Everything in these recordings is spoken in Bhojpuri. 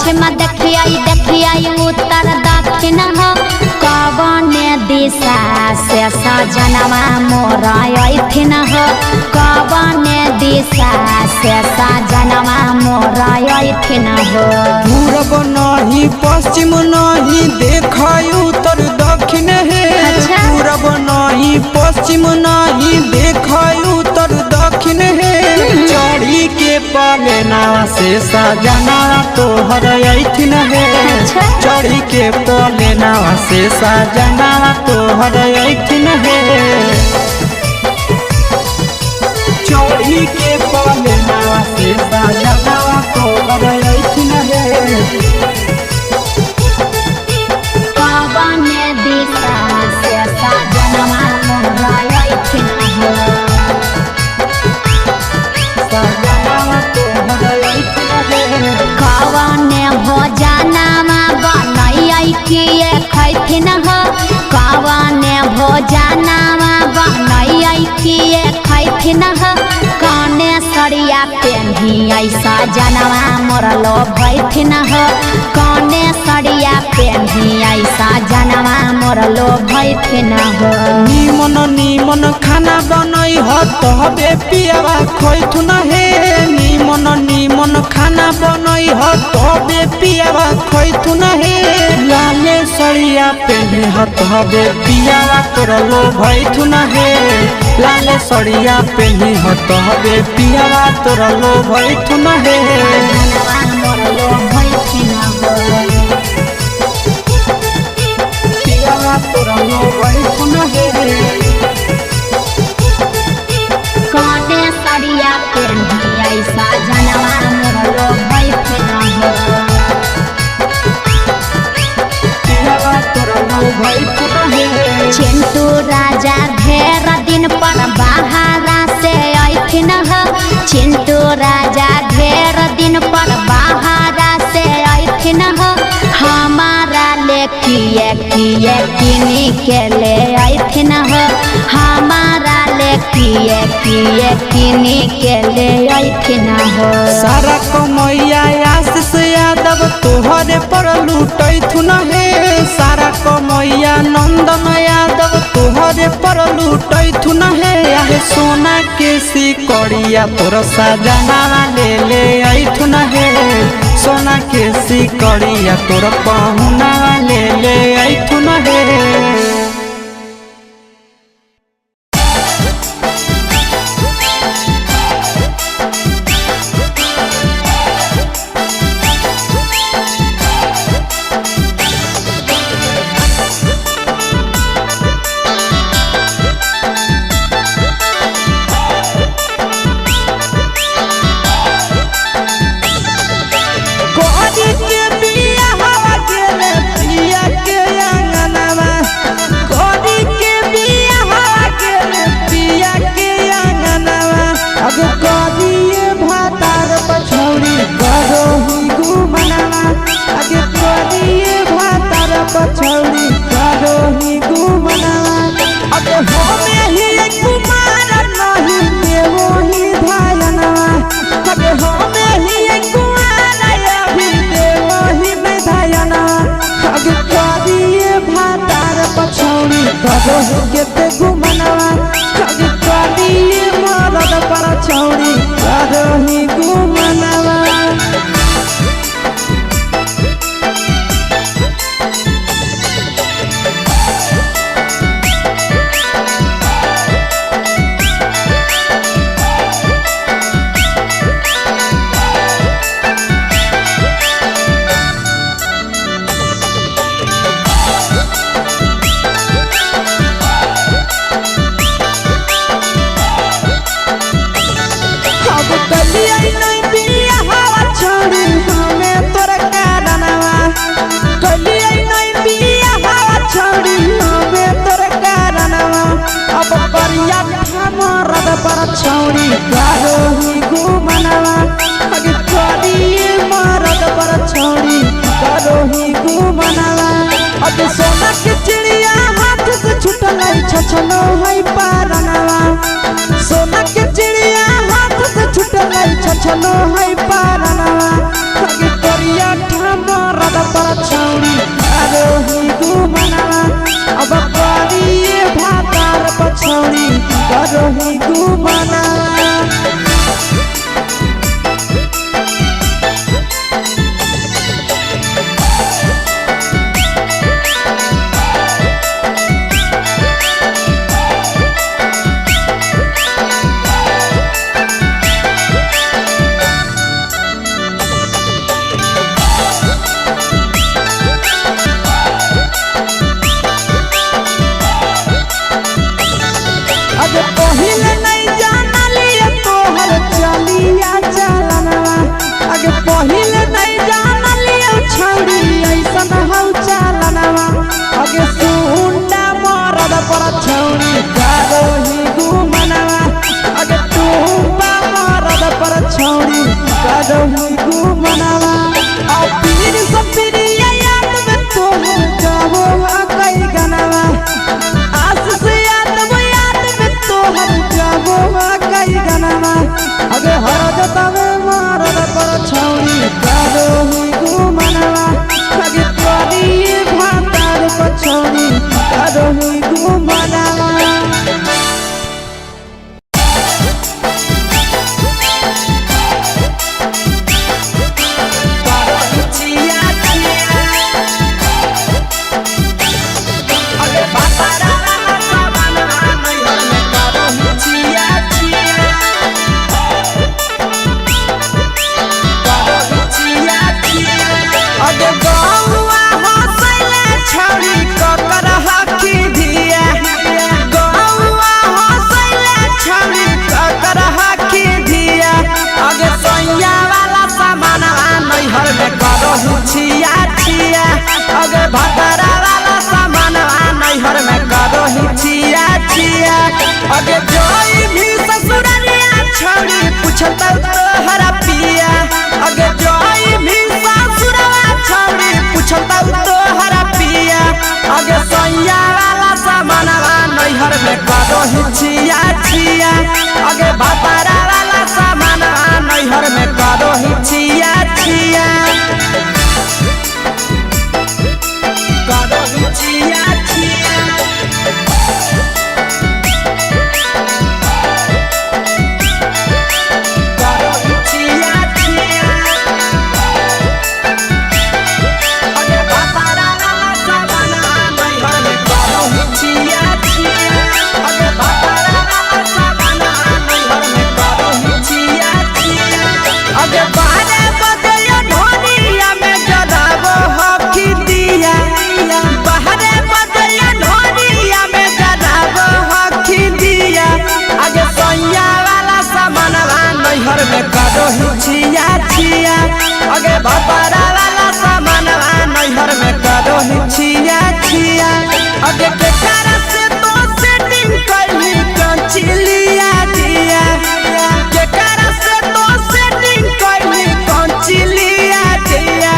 पश्चिम देखियाई उत्तर दक्षिण हो कवन दिशा से सजनवा मोर अइथिन हो कवन दिशा से सजनवा मोर अइथिन हो। पूरब नहीं पश्चिम नहीं देखाई उत्तर दक्षिण है। पूरब नहीं पश्चिम नहीं देखाई उत्तर दक्षिण है। चढ़ी के पलेना से सजना तोहर अइथिन है। चढ़ी के पलेना से सजना तोहर अइथिन है। चढ़ी के पलेना से सजना तोहर अइथिन है। कवन दिशा से सजनवा मोर अइथिन हो कवन भोजनमा बनैयै किए खैथिन हो कवन भोजनमा बनैयै किए खैथिन हो कने सरिया पेन्हियै सजनवा मोर लोभैथिन हो कने सरिया पेन्हियै सजनवा मोर लोभैथिन हो। निमन निमन खाना बनई हो तबे पियावा खैथुन हे। निमन निमन खाना बनई हो तबे पियावा खैथुन हे। लाले सड़िया पेन्हे हो तबे पियावा तोर लोभैथुन हे। लाले सड़िया पेन्हे हो तबे पियावा तोर लोभैथुन हे। पियावा तोर लोभैथुन हे। कने सरिया पेन्हियै सजनवा मोर लोभैथिन हो पियावा तोर लोभैथुन हे। चिंटू राजा ढेर दिन पर बाहरा से अइथिन हो चिंटू राजा ढेर दिन पर बाहरा से अइथिन हो हमारा ले किए किए किनी के ले अइथिन हो हमारा ले किए किए किनी के ले अइथिन हो। सारा कमैया आशीष यादव तोहरे पर लूटैथुन हे। सारा कमैया नंदन यादव तोहरे पर लूटैथुन हे। आहे सोना के सिकड़िया तोर सजना ले अइथुन हे। सोना के सिकड़िया तोर पहुना ले अइथुन हे। पछौड़ी करो ही घुमना अब हमें ही कुमार नहीं देवो ही धायना अब हमें ही कुमार अभी देवो ही में धायना अब करिए भातार पछौड़ी करो ही के घुमना अब करिए मरद पछौड़ी करो ही घुमना। छौड़ी करो ही घुमनवा अगे करिए मरद पर छौड़ी करो ही घुमनवा अगे सोना के चिड़िया हाथ से छूटल छछनो है पारनवा सोना के चिड़िया हाथ से छूटल छछनो है पारनवा अगे करिया पर छौरी करोही घुमनवा अब करिए भातार पर छौरी करोही घुमनवा। पहिले नहीं जाना लिया तोहर चलिया चलनवा आगे पहिले नहीं जाना लिया छौरी ऐसन हौ चलनवा आगे सुंडा मरद पर छौरी करोही घुमनवा आगे टूपा मरद पर छौरी करोही घुमनवा और पीर सब पीरिया याद में तोहर जाबो कई गनवा आशीष कई गनवा अगे हर जतवे मारद पर छौरी करोही घुमनवा अगे तोरी भातार पर छौरी करोही घुमनवा। अगे भतरा वाला सामान नैहर में करोही छिया छिया अगे जोई भी ससुरलिया छौरी पूछता तोहरा पिया अगे जोई भी ससुरवा छौरी पूछता तोहरा पिया अगे सैया वाला सामान नैहर में करोही छिया छिया अगे भतरा वाला सामान नैहर में करोही छिया छिया करोही छिया छिया। करोही छिया छिया अगे भतरा वाला सामान नैहर में करोही छिया छिया अगे भतरा वाला सामान नैहर में करोही छिया छिया अगे बारे बदलिया ढोलिया में जलाबो हकी दिया बाहरे बदलिया ढोलिया में जलाबो हकी दिया आगे सैया वाला सामान नैहर में करोही छिया छिया आगे भतरा वाला सामान नैहर में करोही छिया छिया आगे केकरा से तो सेटिंग करली कंचिलिया दिया केकरा से तो सेटिंग करली कंचिलिया दिया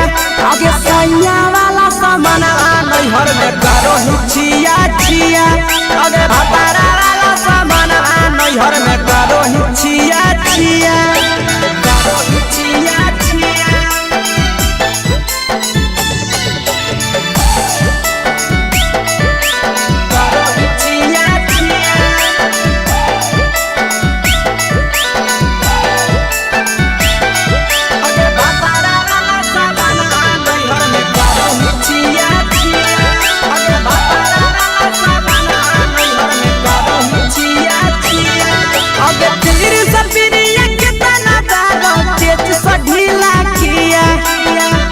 आगे सैया वाला सामान नैहर में करोही छिया छिया आगे भतरा वाला सामान नैहर में करोही छिया छिया करोही छिया छिया। करोही छिया छिया अगे भतरा वाला सामान नैहर में करोही छिया छिया अगे भतरा वाला सामान नैहर में करोही छिया छिया अगे तीर सपिरिया कितना दारो तेज सढीला किया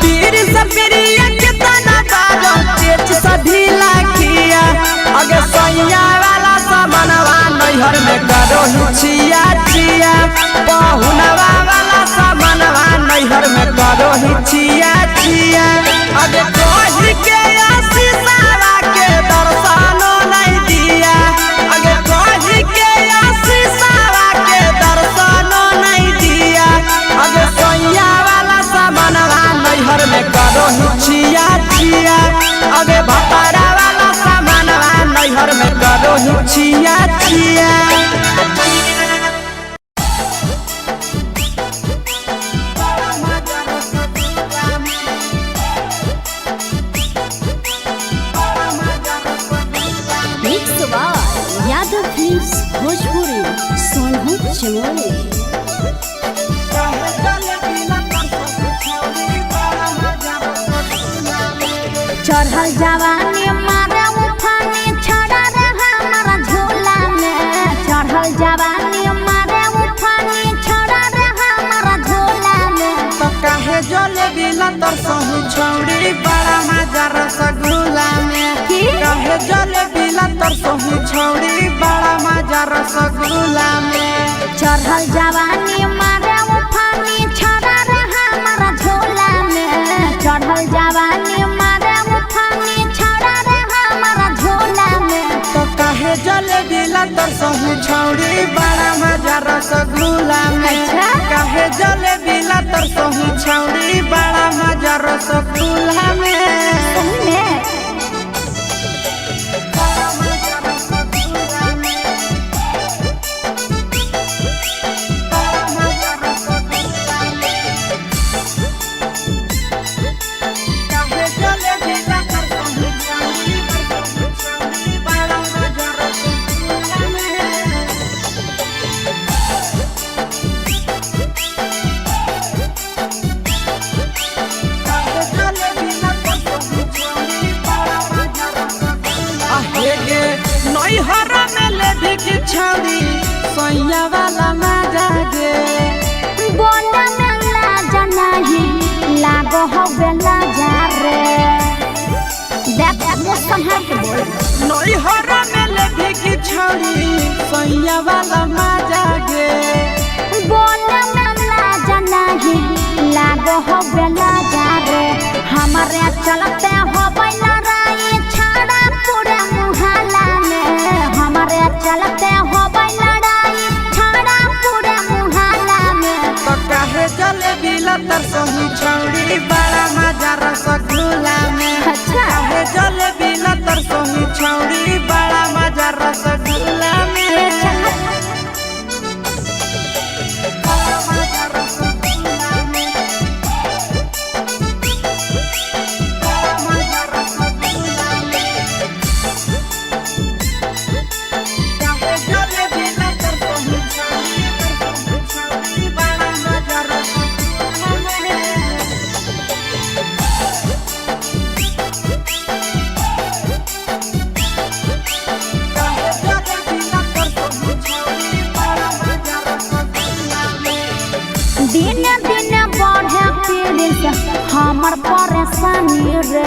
तीर सपिरिया कितना दारो तेज सढीला किया अगे सैया वाला सामानवा नैहर में करोही छिया छिया पहुनवा वाला सामानवा नैहर में करोही छिया छिया अगे कोही के आशीषवा के दर्शनो नहीं दिया अगे कोही के आशीषवा के दर्शनो नहीं दिया अगे सैया वाला सामानवा नैहर में करोही छिया छिया अगे भतरा वाला सामानवा नैहर में करोही छिया छिया। चमोली। चढ़ल जवानी मारे उफानी छड़ा रे हमारा झोला में। चढ़ल जवानी मारे उफानी छड़ा रे हमारा झोला में। तो काहे जले बिला तर सही छौड़ी बड़ा मजा रसगुल्ला में। काहे जले बिला तर सही छौड़ी बड़ा मजा रसगुल्ला में। चढ़ल जवानी मारे उफानी छड़ा रे हमारा झोला में। चढ़ल जवानी मारे उफानी छड़ा रे हमारा झोला में। तो काहे जले बिला तर सही छौड़ी बड़ा मजा रसगुल्ला में। काहे जले बिला तर सही छौड़ी बड़ा मजा रसगुल्ला में। हरा में ले भी की छौड़ी सैया वाला मजा गे। बोला में लाजा नहीं लागो हो बेला जा रे। देख मुस्कान है के बोल। नई हरा में ले भी की छौड़ी सैया वाला मजा गे। बोला में लाजा नहीं लागो हो बेला जा रे। हमारे चलते हो बैला राई छाड़ा पूरे मुहल्ला में। हमारे चलते हो लड़ाई छाड़ा पूरे मुहल्ला में। तो काहे जले बिला तर सही छौड़ी बड़ा मजा रसगुल्ला में। काहे जले बिला तर सही छौड़ी बड़ा मजा रसगुल्ला में। दिन दिन बढ़े पीड़ित हमर परेशानी रे।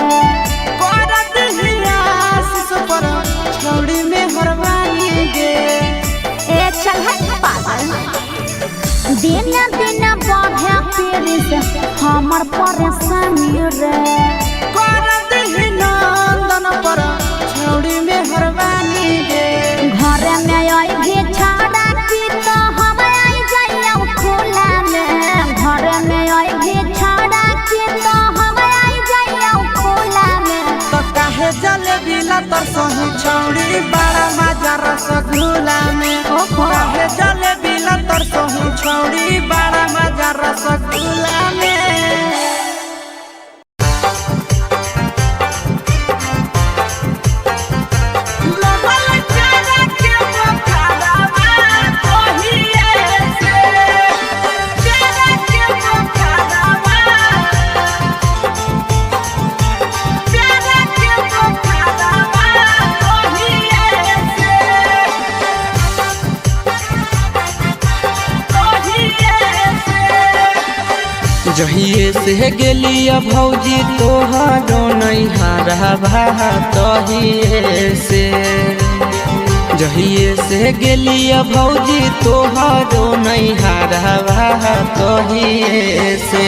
करत हियास पर छौड़ी में हरवानी गे। ए चल हट पागल। दिन दिन बढ़े पीड़ित हमर परेशानी रे। करत ही नंदन पर छौड़ी में हरवानी गे। घर में आई भी छाड़ा की तो हम आई जाइया खुला में। घर में आई भी छाड़ा की तो हम आई जाइया खुला में। तो काहे जले बिला तर सही छौड़ी बड़ा मजा रसगुल्ला में। काहे जले बिला तर सही छौड़ी बड़ा मजा रसगुल्ला में। जहिए से गेलिया भौजी तोहारो नैहरा भा तहिए से। जहिए से गेलिया भौजी तोहारो नैहरा भा तहिए से।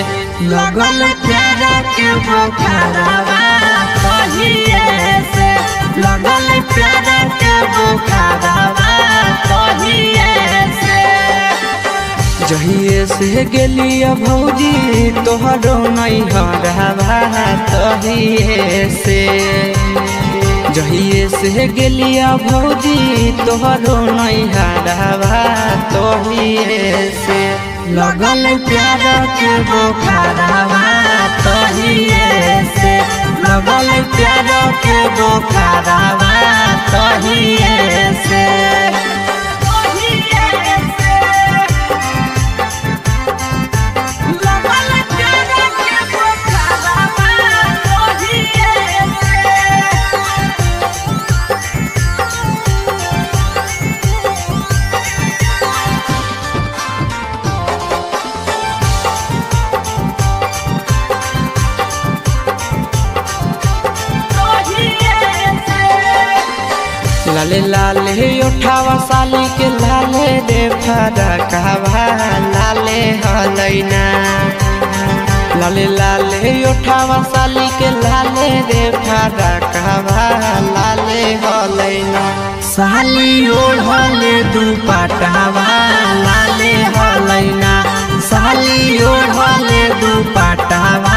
लगल प्यारा के बोखारवा तहिए से। लगल प्यारा के बोखारवा तहिए से। जहिए से गेलिया भौजी तोहरो नैहरा भा तहिए से। जहिए से गेलिया भौजी तोहरो नैहरा भा तहिए से। लगल प्यारा के बोखारवा तहिए से। लगल प्यारा के बोखारवा तहिए से। लाले लाले उठावा साली के लाले रे फरकवा लाले हलैना लाले लाले उठावा साली के लाले रे फरकवा लाले हलैना साली ओढ़ले दुपट्टावा लाले हलैना साली ओढ़ले दुपट्टावा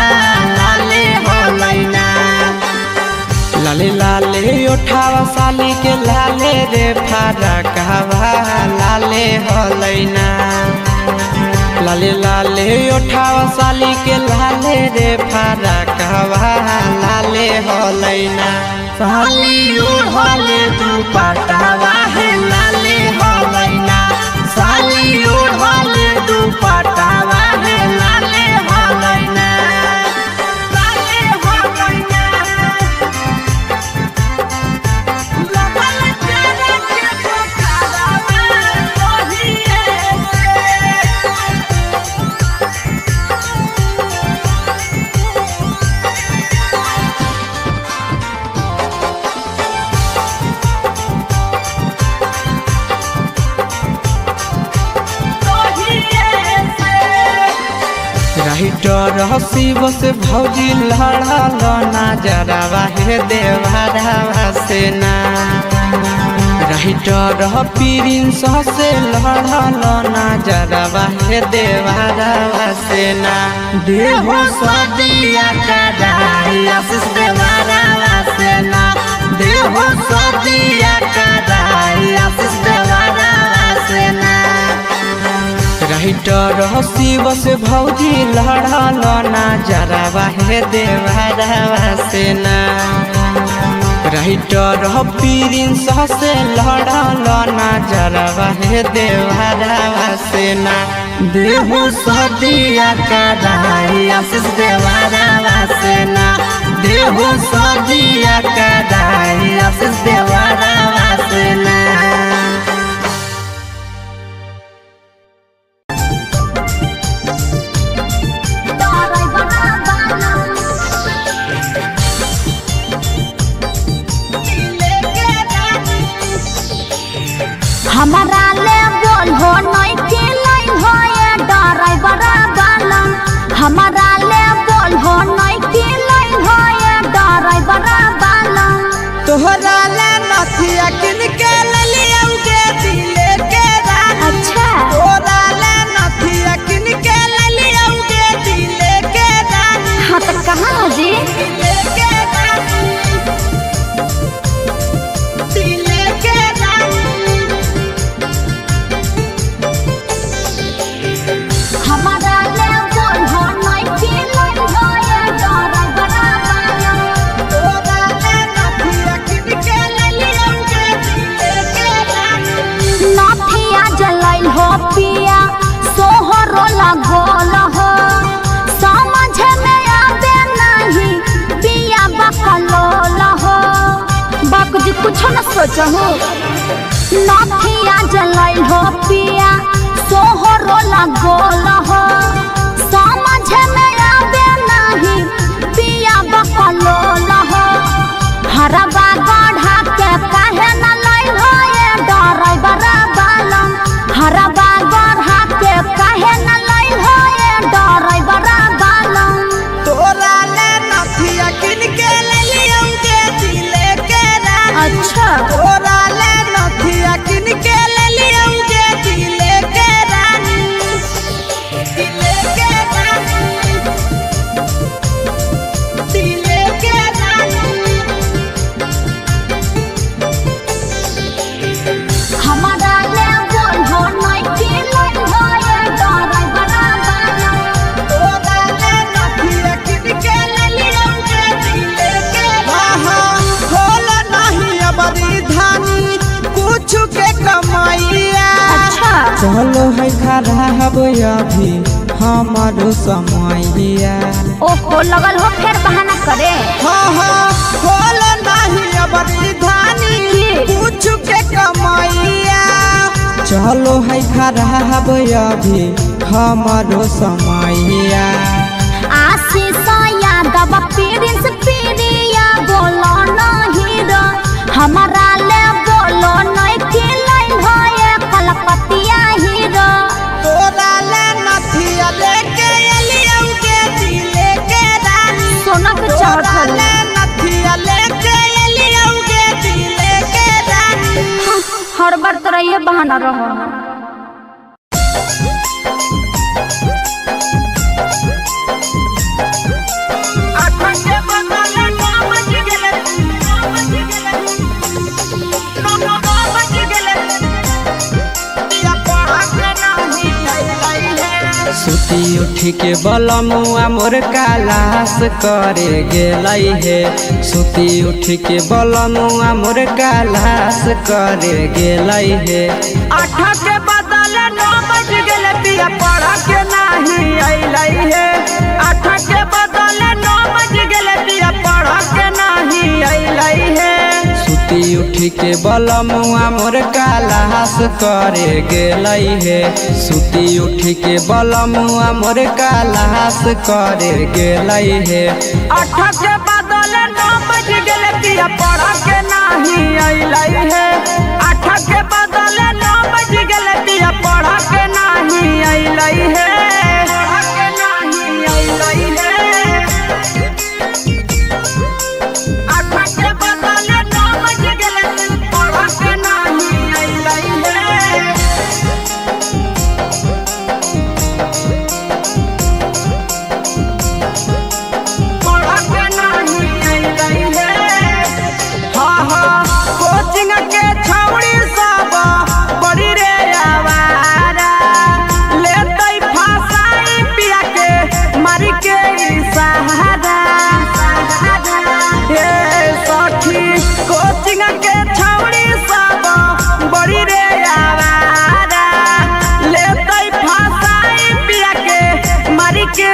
लाले हलैना लाले लाले उठावा साली के लाले रे फरकवा लाले हलैना लाले लाले उठावा साली के लाले रे फरकवा लाले हलैना साली ओढ़ले दुपट्टावा है लाले हलैना साली ओढ़ले दुपट्टावा है लाले हलैना लाले हलैना लगल तेरे के पोखरवा ओहिए राइटर हसीब से भौजी लड़ल नजरवा हे देवरवा से ना राइटर प्रिंस से लड़ल नजरवा हे देवरवा से ना देहो सदिया कराई आशीष देवरवा से ना देहो सदिया कराई आशीष देवरवा से ना राइटर हसीब से भौजी लड़ल नजरवा हे देवरवा से ना राइटर प्रिंस से लड़ल नजरवा हे देवरवा से ना देहो सदिया कराई आशीष देवरवा से ना देहो सदिया कराई आशीष देवरवा से ना हमारा ले बोल हो नहीं के लाइन हो ये ड्राइवर वाला हमारा ले बोल हो नहीं के लाइन हो ये ड्राइवर वाला तोहरा ले नथिया किन के ललियौगे दिले के रानी अच्छा तोहरा ले नथिया किन के ललियौगे दिले के रानी हाँ तो कहाँ जी दिले के रानी दिले के रानी हमारा ले बोल हो नहीं के लाइन हो ये ड्राइवर वाला तोहरा ले नथिया किन के ललियौगे दिले के रानी नथिया जलाइल हो पिया सोहरो लगोल हो समझ में आवे नहीं पिया बकलोल हो बाबूजी कुछ न सोचो नथिया जलाइल हो पिया सोहरो लगोल हो समझ में आवे नहीं पिया बकलोल हो हरबा गढ़ा के काहे न लाइल हो ये ड्राइवर वाला हरबा गढ़ा के काहे न लाइल हो ये ड्राइवर वाला तोहरा ले नथिया किन के ललियौगे दिले के रानी अच्छा तोहरा ले नथिया किन के ललियौगे दिले के रानी दिले के रानी दिले के रानी हमारा ले बोल हो नहीं के लाइन हो ये ड्राइवर वाला तोहरा ले नथिया किन के ललियौगे दिले के रानी खोल नहीं अबरी धानी कुछ के कमाइया अच्छा चलो है खराब अभी हमारो समैया ओहो लगल हो फिर बहाना करे हाँ खोल नहीं अबरी धानी कुछ के कमाइया चलो है खराब अभी हमारो समैया आशीष यादव प्रिंस प्रिया बोलो नहीं रो हमारा ले बोलो बहाना रहो। सुती उठी के बलमुआ मोर कालास करे गेलै हे। सुती उठी के बलमुआ मोर कालास करे गेलै हे। 8 के बदले 9 बज गेले पिया पढ़ के नहीं अइलै हे। 8 के बदले 9 बज गेले पिया पढ़ के नहीं अइलै हे। सुती उठी के बलमुआ मोर कालास करे गेलै हे। सुती उठी के बलमुआ मोर कालास करे गेलै हे। 8 के बदले 9 बज गेले पिया पढ़ के नहीं अइलै हे। 8 के बदले 9 बज गेले पिया पढ़ के नहीं अइलै हे। पढ़ के नहीं अइलै हे। 8 के बदले 9 बज गेले पढ़ के नहीं अइलै हे। कोचिंग के छौड़ी सब बड़ी रे आवारा लेतै फसाई पिया के मारी के सहारा। हे सखी कोचिंग के छौड़ी सब बड़ी रे आवारा लेतै फसाई पिया के मारी के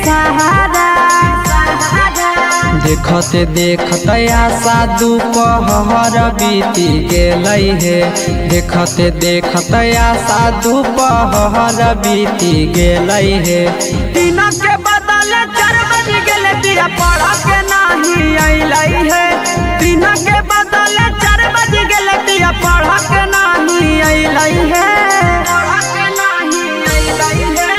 सहारा। देखते देखते आशा दोपहर बीती गेलै हे। देखते देखते आशा दोपहर बीती गेलै हे। 3 के बदले 4 बज गेले पिया पढ़ के नहीं अइलै हे। 3 के बदले 4 बज गेले पिया पढ़ के नहीं अइलै हे। पढ़ के नहीं अइलै हे।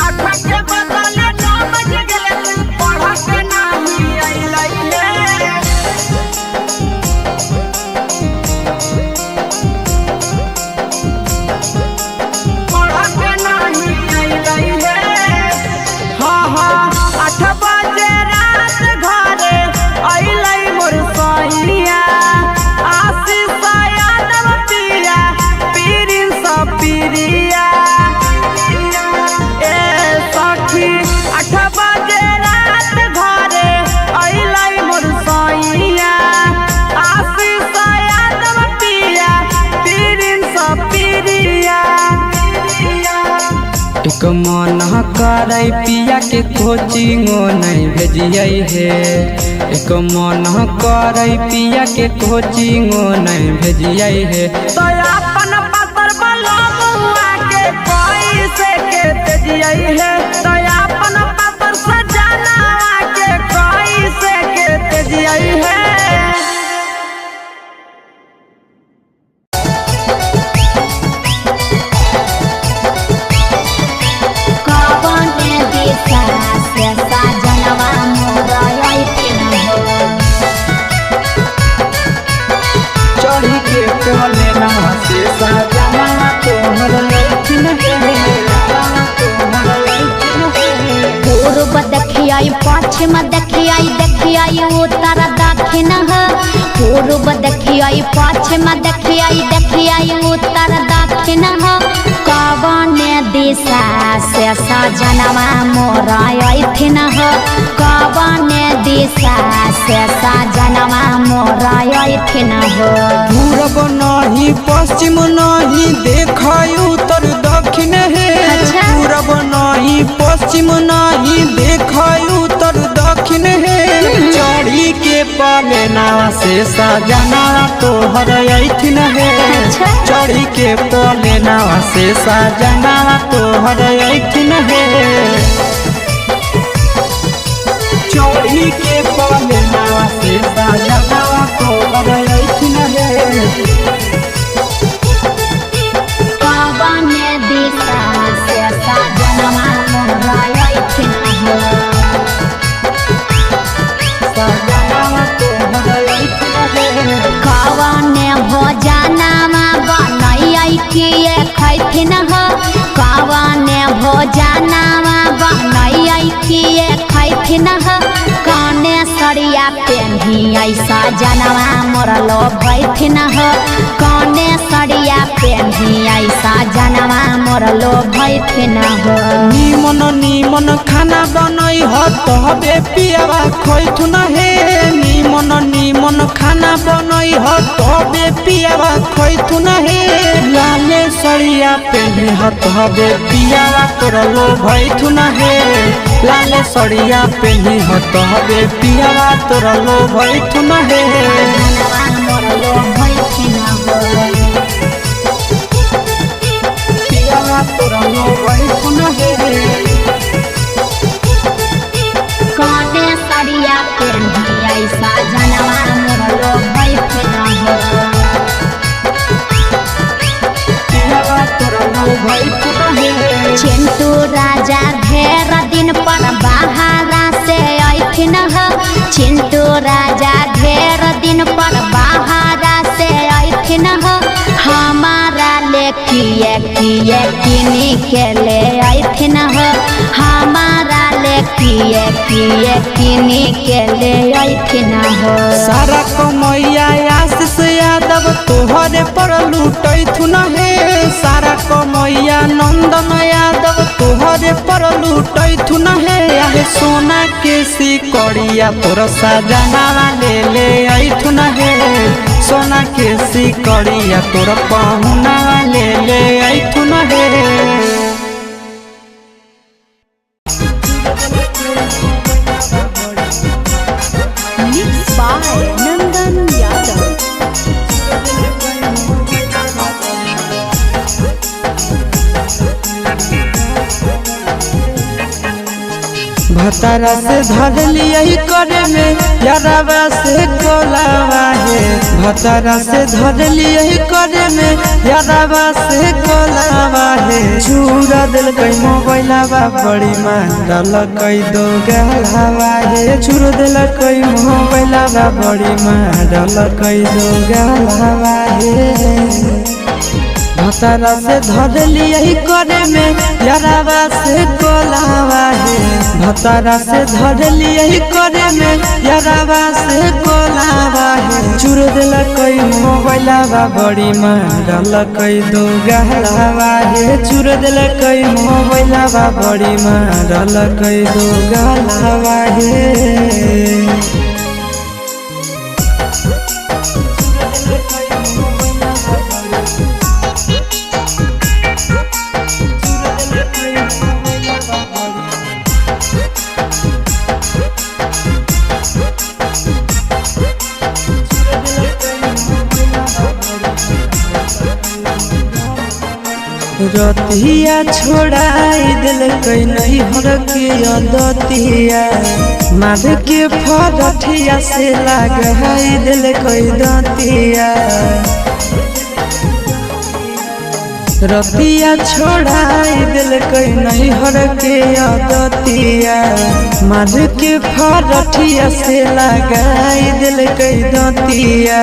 8 के बदले 9 बज गेले पढ़ के नहीं अइलै हे। पढ़ के नहीं अइलै हे। 8 बजे रात घरे अइलै मोर सैया। आशीष यादव पिया पीरिन सब पिरिया। ए सखी 8 बजे रात घरे अइलै मोर सैया। आशीष यादव पिया पीरिन सब पिरिया। एक मन करे पिया के कोचिंगो नहीं भेजियै हे। एक मन करे पिया के कोचिंगो नहीं भेजियै हे। तो अपन पतर बलमुआ के कैसे के तेजियै हे। तो अपन पतर सजना के कैसे के तेजियै हे। कवने दिशा से साजनवा मोर अइथिन हो। चढ़ी के कोले ना से सजना तोहर लइथिन हे। पूर्व देखियै पश्चिम देखियै देखियै उत्तर दक्षिण हो। पूर्व देखियै पश्चिम देखियै देखियै उत्तर दक्षिण हो। कवने दिशा से सजनवा मोर अइथिन हो। कवने दिशा से सजनवा मोर अइथिन हो। पूरब नहीं पश्चिम नहीं देखै उत्तर दक्षिण हे। अच्छा। पूरब नहीं पश्चिम नहीं देखै उत्तर दक्षिण हे। चढ़ी के पलेना से सजना तोहर अइथिन हे। अच्छा। चढ़ी के पलेना से सजना तोहर अइथिन हे। चढ़ी के पलेना से सजना तोहर अइथिन हे। कवने दिशा से सजनवा मोर अइथिन हो। सजना तोहर अइथिन हे। कवने बैठिन ह कौने सड़िया पेन्ही ऐसा जनवा मोरलो बैठिन ह कौने सड़िया पेन्ही ऐसा जनवा मोरलो बैठिन ह निमन निमन खाना बनई ह तबे पियावा खैथुन हे निमन निमन खाना बनई ह तबे पियावा खैथुन हे लाले सड़िया पेन्ही ह तबे पियावा तोरलो भैथुन हे लाले सड़िया पेन्ही ह तबे पियावा तोरलो भैथुन हे जनवा मोरलो बैठिन ह पियावा तोरलो भैथुन हे कौने सड़िया पेन्ही ऐसा जनवा मोरलो बैठिन ह पियावा तोरलो भैथुन हे चिंटू राजा ढेर दिन पर बाहरा से ऐठिन ह चिंटू राजा ढेर दिन पर बाहरा से ऐठिन ह हमारा ले किए किए किनी के ले ऐठिन ह हमारा ले किए किए किनी के ले ऐठिन ह सारा कमैया आशीष यादव तोहरे पर लूटैथुन हे सारा कमैया नंदन यादव तोहरे पर लूटैथुन हे आहे सोना के सिकड़िया तोर सजनावा ले ऐथुन हे सोना के सिकड़िया तोर पहुनावा ले ऐथुन हे Mixed by Nandan Yadav. भतारा से धर लिया करे में यारावा से कोलावा है भतारा से धर लिया करे में यारावा से कोलावा है चूरा दिल कई मोबाइलावा बड़ी मांडल कई दो गलावा है चूर दिल कई मोबाइलावा बड़ी मांडल कई दो गलावा है भतारा से धर लिया करे में यारावा से कोलावा है भतारा से धर लिया करे में यारावा से कोलावा है चूर दिल कई मोबाइलावा बड़ी मारल कई दो गहलावा है चूर दिल कई मोबाइलावा बड़ी मारल कई दो गहलावा है रतिया छोड़ाई दिल कई नहीं हर के दतिया मार के फरठिया से लगाई दिल कई दतिया रतिया छोड़ाई दिल कई नहीं हर के दतिया मार के फरठिया से लगाई दिल कई दतिया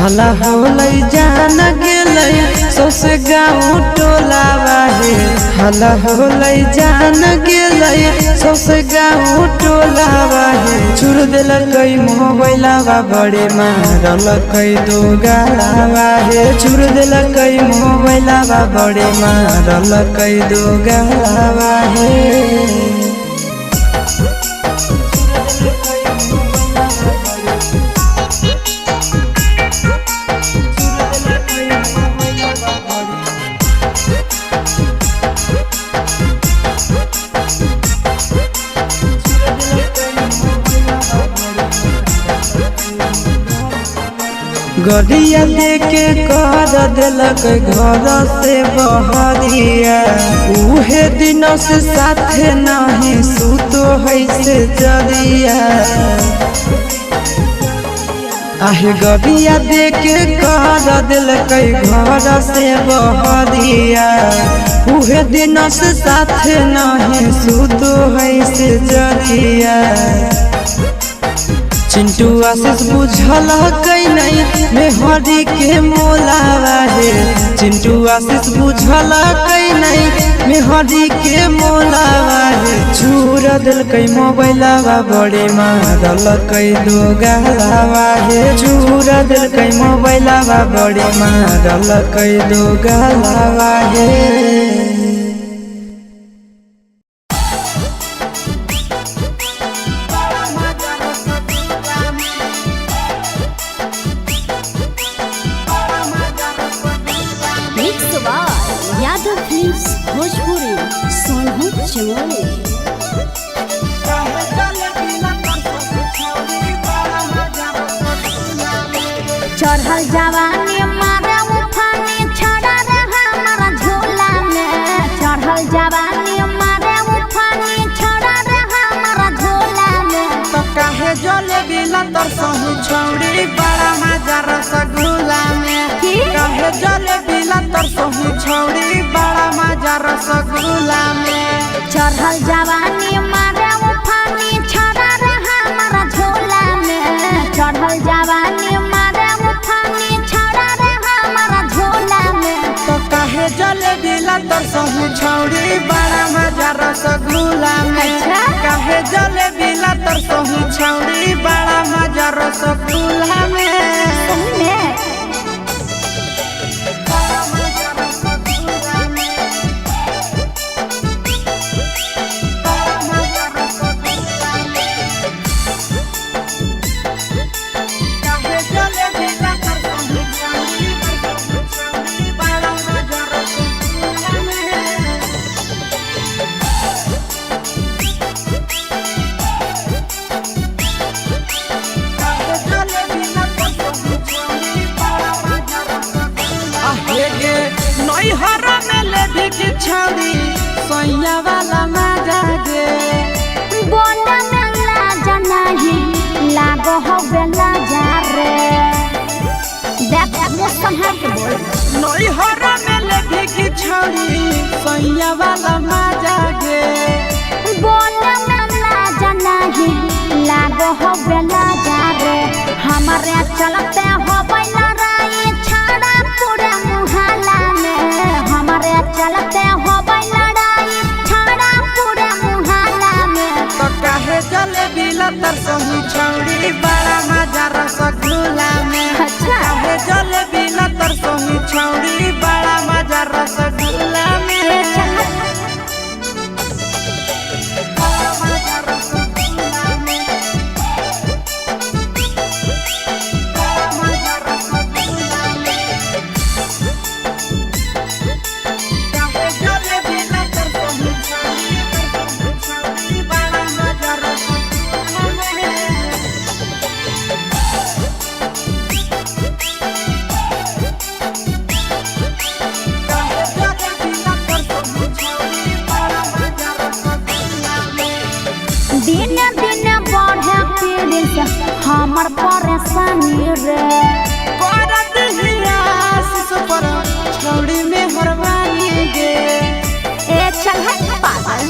हला होलै जान गेलै सस गाँव टोलावा हे हला होलै जान गेलै सस गाँव टोलावा हे चूर दिल कई मोबाइलावा बड़े मारल कई दो गलावा हे चूर दिल कई मोबाइलावा बड़े मारल कई दो गलावा हे गरिया लेके कर दिलक घर से बहरिया उहे दिन से साथे नहीं सुतो है से जरिया आहे गरिया देके कर दिलक घर से बहरिया उहे दिन से साथे नहीं सुतो है से जरिया चिंटू आशीष बुझल कई नहीं मेहरी के मोलावा है। चिंटू आशीष बुझल कई नहीं मेहरी के मोलावा है। चूर दिल कई मोबाइलावा बड़े मारल कई दो गलावा है। चूर दिल कई मोबाइलावा बड़े मारल कई दो गलावा है। यादव फिल्म्स भोजपुरी सोनू चमोली। चढ़ल जवानी मारे उफानी छड़ा रे हमारा झोला में। चढ़ल जवानी मारे उफानी छड़ा रे हमारा झोला में। तो काहे जले बिला तर सहु छौड़ी बड़ा मजा रसगुल्ला में। काहे जले बिला तर सहु छौड़ी बड़ा मजा रसगुल्ला में। चढ़ल जवानी मारे उफानी छड़ा रे हमारा झोला में। चढ़ल जवानी मारे उफानी छड़ा रे हमारा झोला में। तो काहे जले बिला तर सहु छौड़ी बड़ा मजा रसगुल्ला में। काहे जले बिला तर सहु छौड़ी बड़ा मजा रसगुल्ला में। छौड़ी सोया वाला मजा दे बोला में लाजा नहीं लागो हो बेला जा रे। देख वो संभाल के बोल। नई हरा में लेके की छौड़ी सोया वाला मजा दे बोला में लाजा नहीं लागो हो बेला जा रे। हमारे चलते हो बैला राई छाड़ा पूरे मुहल्ला में। हमारे चलते हो बैला राई छाड़ा पूरे मुहल्ला में। तो काहे जले बिला तर सहु छौड़ी बड़ा मजा रसगुल्ला में। काहे जले बिला तर सहु छौड़ी बड़ा मजा रसगुल्ला में। दिन दिन बढ़े पीड़ित हमर परेशानी रे। करत हियास पर छौड़ी में हरवानी गे। ए चल पागल।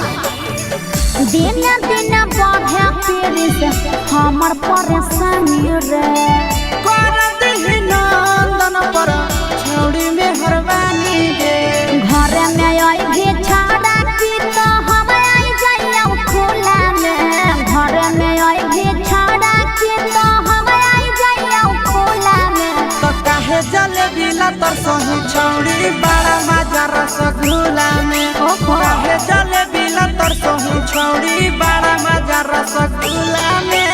दिन दिन बढ़े पीड़ित हमर परेशानी रे। करत नंदन पर छौड़ी में हरवानी गे। घर में आई भी छाड़ा की तो हम आई जाइए खुला में। घर में आई भी छाड़ा की तो हम आई जाइए खुला में। तो काहे जले बिला तर सहु छौड़ी बड़ा मजा रसगुल्ला में। काहे जले बिला तर सहु छौड़ी बड़ा मजा रसगुल्ला में।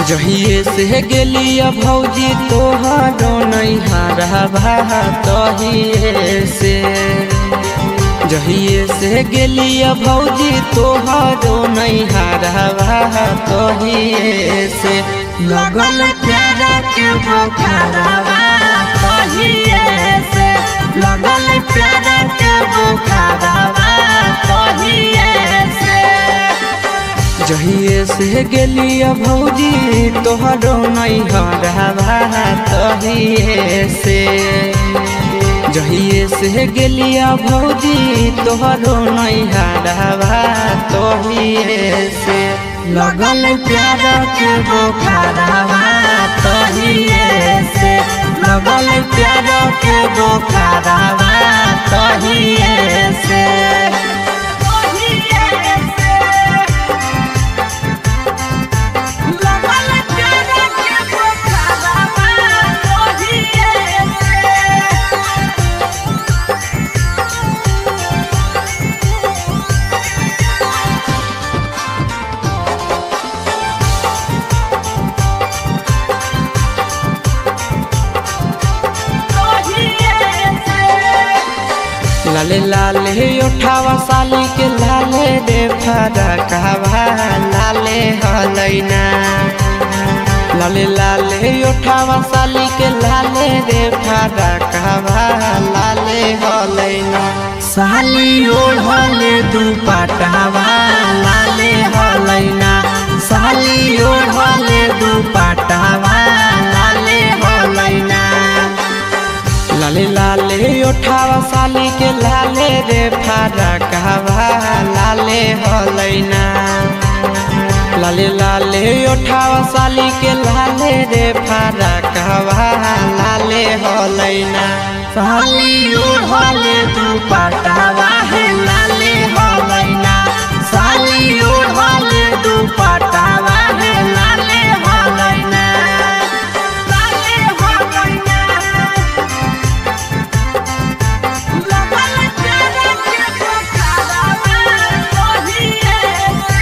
जहिए से गेली भौजी तोहरो नैहरा भा तहिए से। जहिए से गेली भौजी तोहरो नैहरा भा तहिए से। लगल प्यार के बुखारवा कहिए से लगल प्यार के बुखारवा कहिए से जहिए से गेलिया भौजी तोहरो नैहरवा तहिए से जहिए से गेलिया भौजी तोहरो नैहरवा तहिए से लगल प्यार के बुखारवा तहिए से लगल प्यार के बुखारवा तहिए से लाले लाले उठावा साली के लाले रे फरकवा लाले हलैना लाले लाले उठावा साली के लाले रे फरकवा लाले हलैना साली ओढ़ले दुपट्टावा लाले हलैना साली ओढ़ले दुपट्टावा लाले हलैना लाले लाले उठावा साली के लाले रे फरकवा लाले हलैना लाले लाले उठावा साली के लाले रे फरकवा लाले हलैना साली ओढ़ले दुपट्टावा है लाले हलैना साली ओढ़ले दुपट्टावा है लाले हलैना लाले हलैना लगल प्यार के बुखारवा कहिए से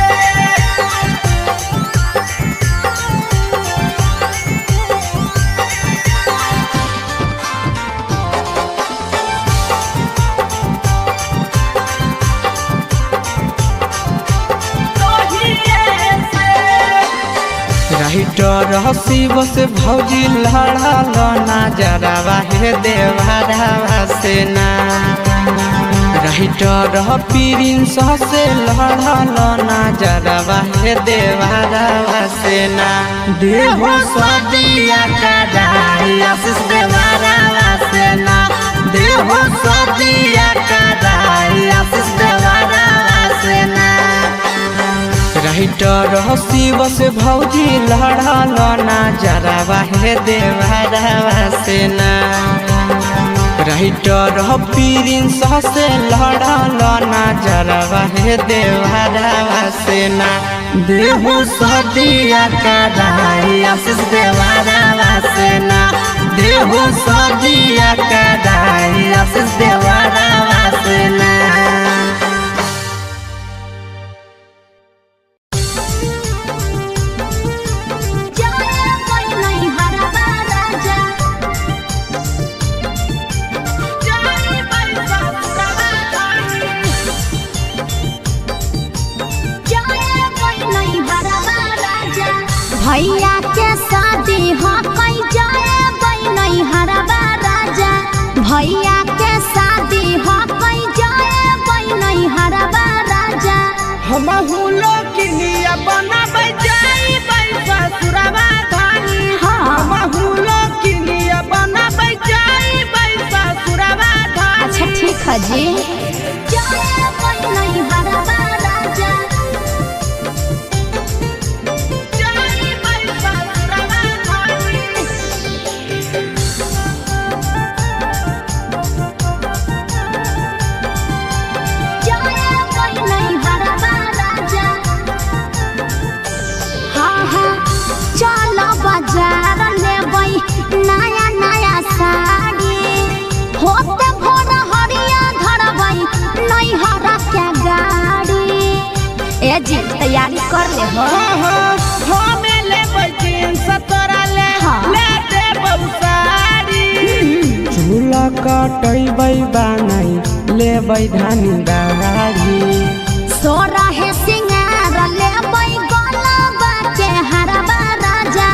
राइटर हसीब से भौजी लड़ल नजरवा हे देवरवा से ना राइटर प्रिंस से लड़ल नजरवा हे देवरवा से ना देहो सदिया कदाई आशीष देवरवा से ना देहो सदिया कदाई आशीष देवरवा से ना राइटर हसीब से भौजी लड़ल नजरवा हे देवरवा से ना राइटर प्रिंस से लड़ल नजरवा हे देवरवा से ना देहो सदिया कदाई आशीष देवरवा से ना देहो सदिया कदाई आशीष देवरवा से ना भैया के शादी हो कई जाए नहीं हरबा राजा भैया के शादी हो कई जाए नहीं हरबा राजा हम हुलो किनिया बनाबै जाई ससुरवा धानी हम हुलो किनिया बनाबै जाई ससुरवा धानी अच्छा ठीक है जी जाए नहीं हरबा राजा बाजार लेबै नया नया साड़ी होते भोर हरिया धरबै नहीं हरा के गाड़ी ए जी तैयारी कर ले हो हमें लेबै जींस तोरा ले ले देबौ साड़ी झूला कटैबै बानै लेबै धानी गाड़ी सोरा है सिंगार लेबै गलबा के हरबा राजा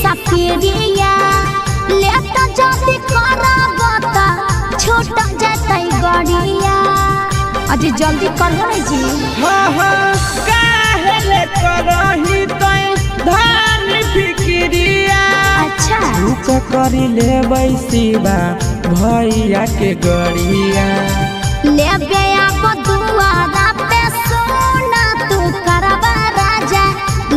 सफिरिया लेता जल्दी करबता छूट जातै गड़िया अजी जल्दी करहो रे जी काहे ले करही तै धान फिक्रिया अच्छा रुक करी ले बैसीबा भैया के गड़िया लेबे आब दुआरा पे सोना तू करबा राजा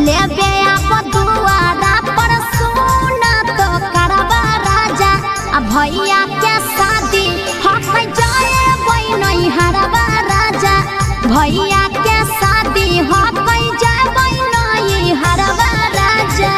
लेबे आब दुआरा पर सोना तो करबा राजा आ भैया के शादी हक जाए बई हरबा राजा भैया के शादी हक जाए बई हरबा राजा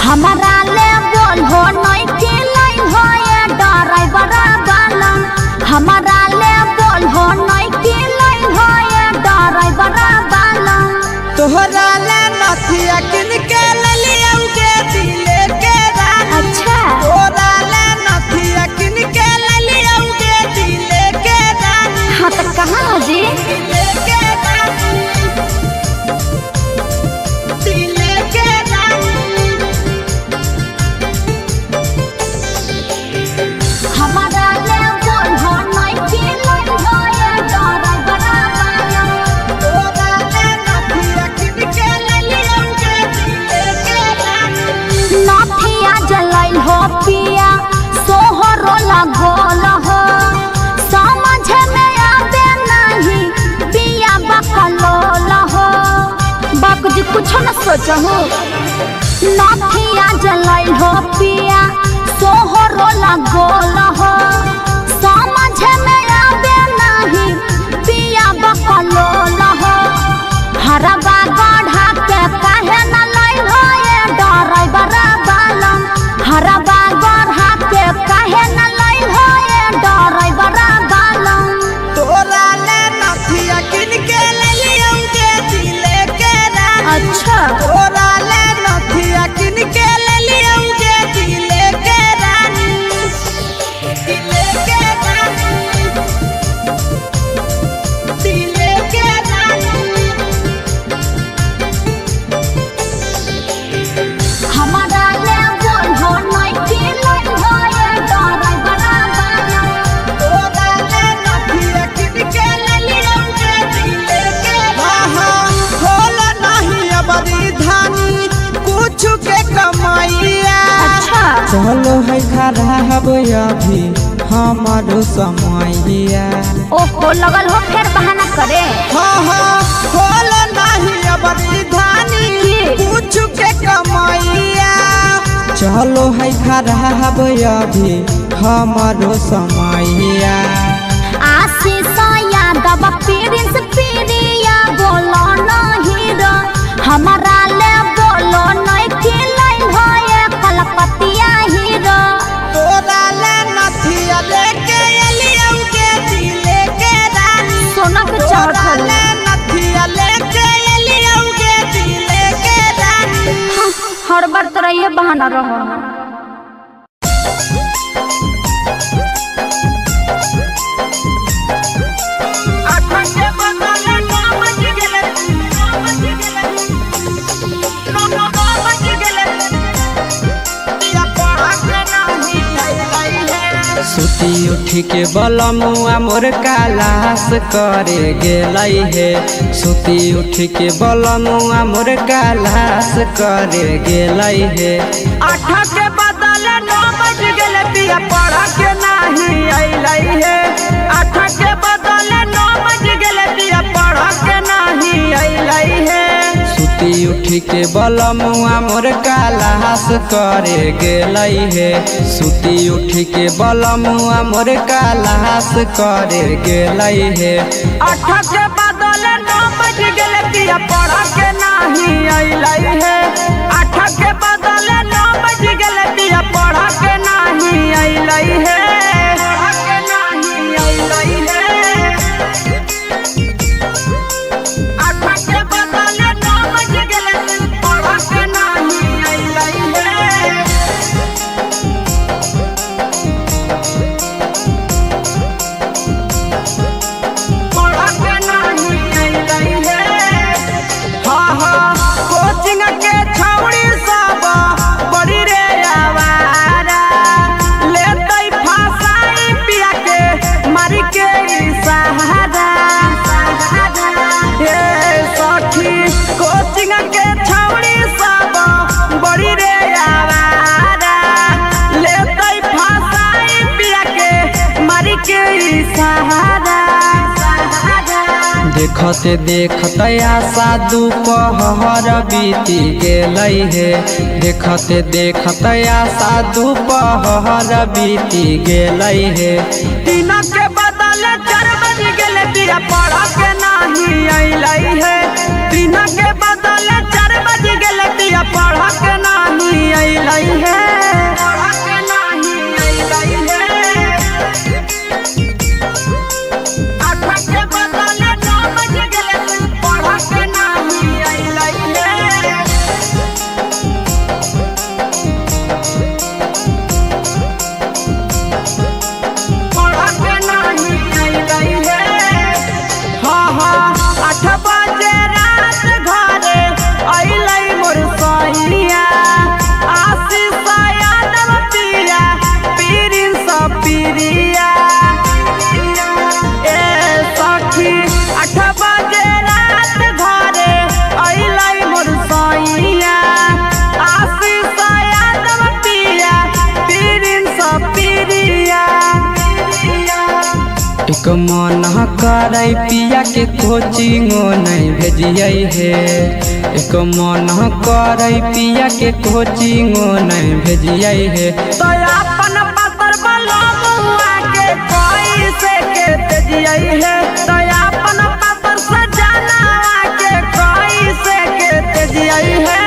हमारा ले बोल हो नहीं के लाई हो ये ड्राइवर वाला हमारा ले बोल हो नहीं के लाई हो ये ड्राइवर वाला तोहरा ले नथिया किन के ललियौगे दिले के रानी अच्छा तोहरा ले नथिया किन के ललियौगे दिले के रानी हाँ तो कहाँ हो जी दिले के रानी दिले के रानी हमारा ले बोल हो नहीं के लाई हो ये ड्राइवर वाला तोहरा ले नथिया किन के ललियौगे दिले के रानी नाथिया जलाई हो पिया सोहरो लगोल हो समझ में आवे नहीं पिया बकलोल हो बाप जी कुछ न सोचो नाथिया जलाई हो पिया सोहरो लगोल हो समझ में आवे नहीं पिया बकलोल हो हरबा गढ़ा के काहे न लाई हो ये ड्राइवर वाला हरबा गढ़ा के काहे न लाई हो ये ड्राइवर वाला तोहरा ले नथिया किन के ललियौगे दिले के रानी अच्छा तोहरा ले नथिया किन के ललियौगे दिले के रानी दिले के रानी दिले के रानी हमारा ले बोल हो नहीं के लाई हो ये ड्राइवर वाला तोहरा ले नथिया किन के ललियौगे दिले के रानी खोल नहीं अबरी धानी कुछ के कमाइया अच्छा चलो है खराब अभी हमारो समैया ओहो लगल हो फिर बहाना करे खोल नहीं अबरी धानी कुछ के कमाइया चलो है खराब अभी हमारो समैया आशीष यादव प्रिंस प्रिया बोलो नहीं रो हमारा ले बोलो नहीं के लाई हो ये कलपतिया हीरो तोरा ले नथिया लेके एलियौगे दिले के रानी सोना के तोरा चढ़ल ले नथिया लेके एलियौगे दिले के रानी हर बार तोरा ये बहाना रहो के बदले नाम बच गेले या पढ़ा के नाही आई है सुती उठी के बलमुआ मोर कालास करे गेलै हे सुती उठी के बलमुआ मोर कालास करे गेलै हे आठा के बदले नौ बज गेले पिया पढ़ा के नाही अइलै हे आठा के बदले नौ बज गेले पिया पढ़ा के नाही अइलै हे सुती उठी के बलमुआ मोर कालास करे गेलै हे सुती उठी के बलमुआ मोर कालास करे गेलै हे आठा के बदले नौ बज गेले पिया पढ़ा के नाही अइलै हे आठा के बदले नौ बज गेले पिया पढ़ा के नाही अइलै हे पढ़ा के नाही अइलै हे आठा के बदले नौ बज गेले पढ़ा के नाही अइलै हे देखते देखते आशा दोपहर बीती गेलै हे देखते देखते आशा दोपहर बीती गेलै हे दिन के बदले 4 बज गेले पिया पढ़ के नहीं अइलै हे दिन के बदले 4 बज गेले पिया पढ़ के नहीं अइलै हे एक मन करे पिया के कोचिंगो नहीं भेजिए हे एक मन करे पिया के कोचिंगो नहीं भेजिए हे तो अपन पतर बलमुआ के कैसे के भेजिए हे तो अपन पतर सजना के कैसे के भेजिए हे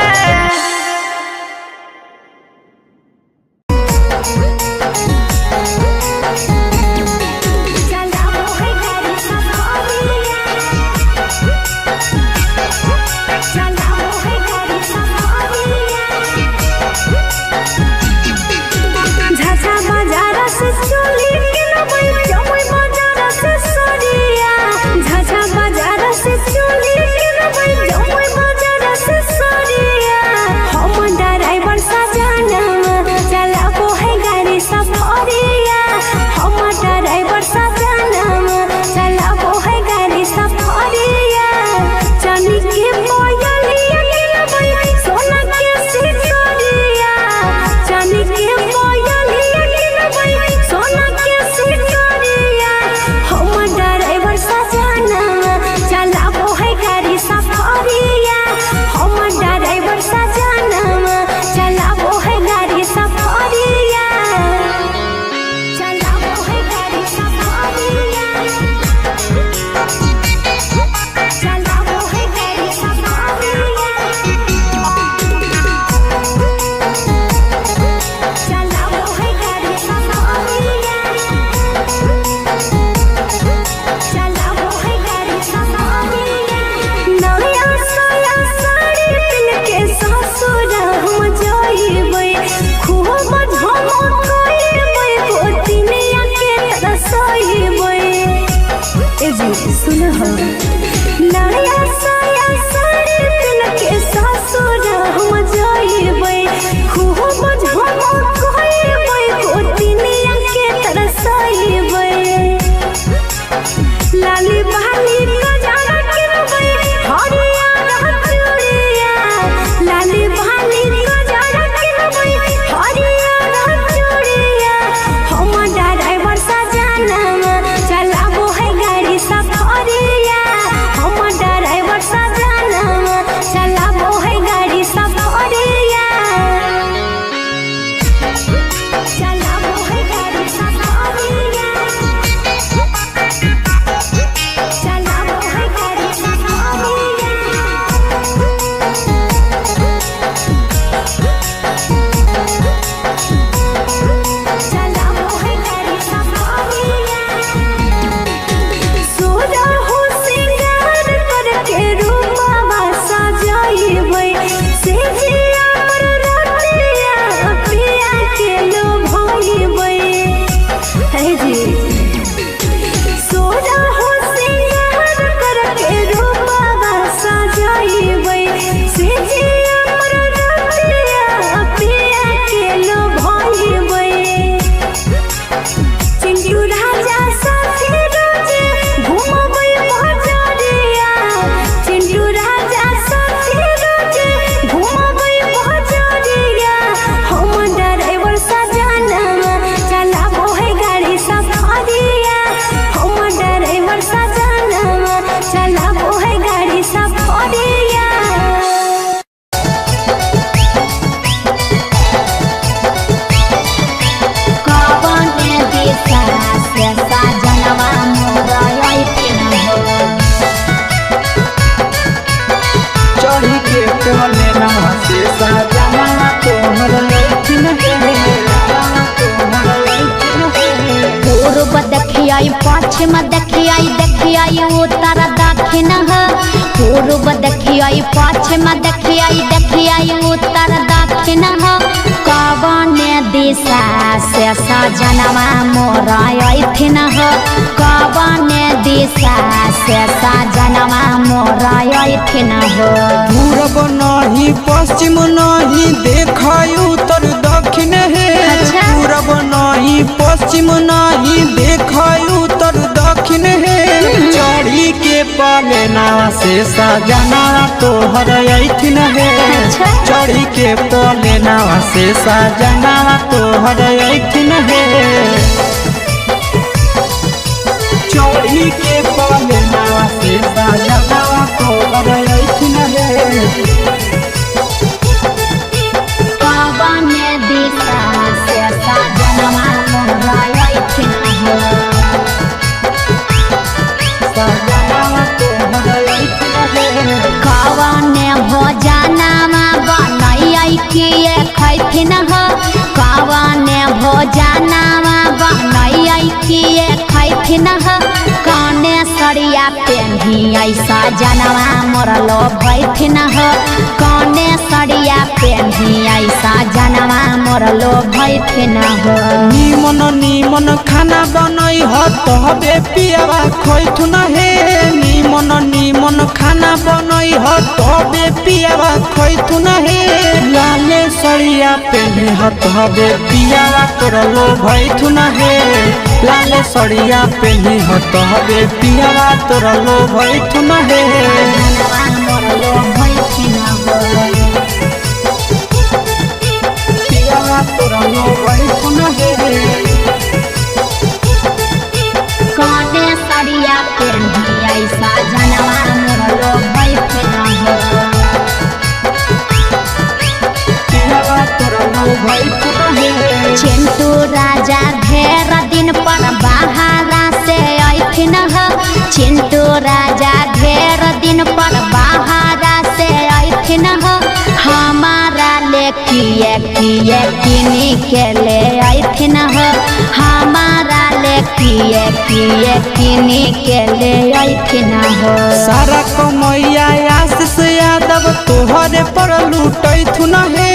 पश्चिम देखियाई उत्तर दक्षिण हो पूर्व देखियाई पश्चिम देखियाई उत्तर दक्षिण हो कवन दिशा से सजनवा मोर अइथिन हो कवन दिशा से सजनवा मोर अइथिन हो पूरब नहीं पश्चिम नहीं देखाई उत्तर दक्षिण है पूरब नहीं पश्चिम नहीं देखाई उत्तर दक्षिण है चढ़ी के पलेना से सजना तोहर अइथिन है चढ़ी के पलेना से सजना तोहर अइथिन है चढ़ी के पलेना से सजना तोहर अइथिन है कवन दिशा से सजनवा मोर अइथिन हो कवन भोजनमा बनैयै किए खैथिन हो कवन भोजनमा बनैयै किए खैथिन हो कने सरिया पेन्हियै सजनवा मोर लोभैथिन हो कने सरिया पेन्हियै सजनवा मोर लोभैथिन हो निमन निमन खाना बनई हो तबे पियावा खैथुन हे निमन निमन खाना बनई हो तबे पियावा खैथुन हे लाले सड़िया पेन्हे हो तबे पियावा तोर लोभैथुन हे लाले सड़िया पेन्हे हो तबे पियावा तोर लोभैथुन हे मोर लोभैथिन हो पियावा तोर लोभैथुन हे कने सरिया पेन्हियै सजनवा मोर लोभैथिन हो पियावा तोर लोभैथुन हे चिंटू राजा ढेर दिन पर बाहरा से अइथिन हो चिंटू राजा ढेर दिन पर बाहरा से अइथिन हो हमारा ले किए किनी के ले अइथिन हो हमारा ले किए किनी के ले अइथिन हो सारा कमैया आशीष यादव तोहरे पर लूटैथुन हे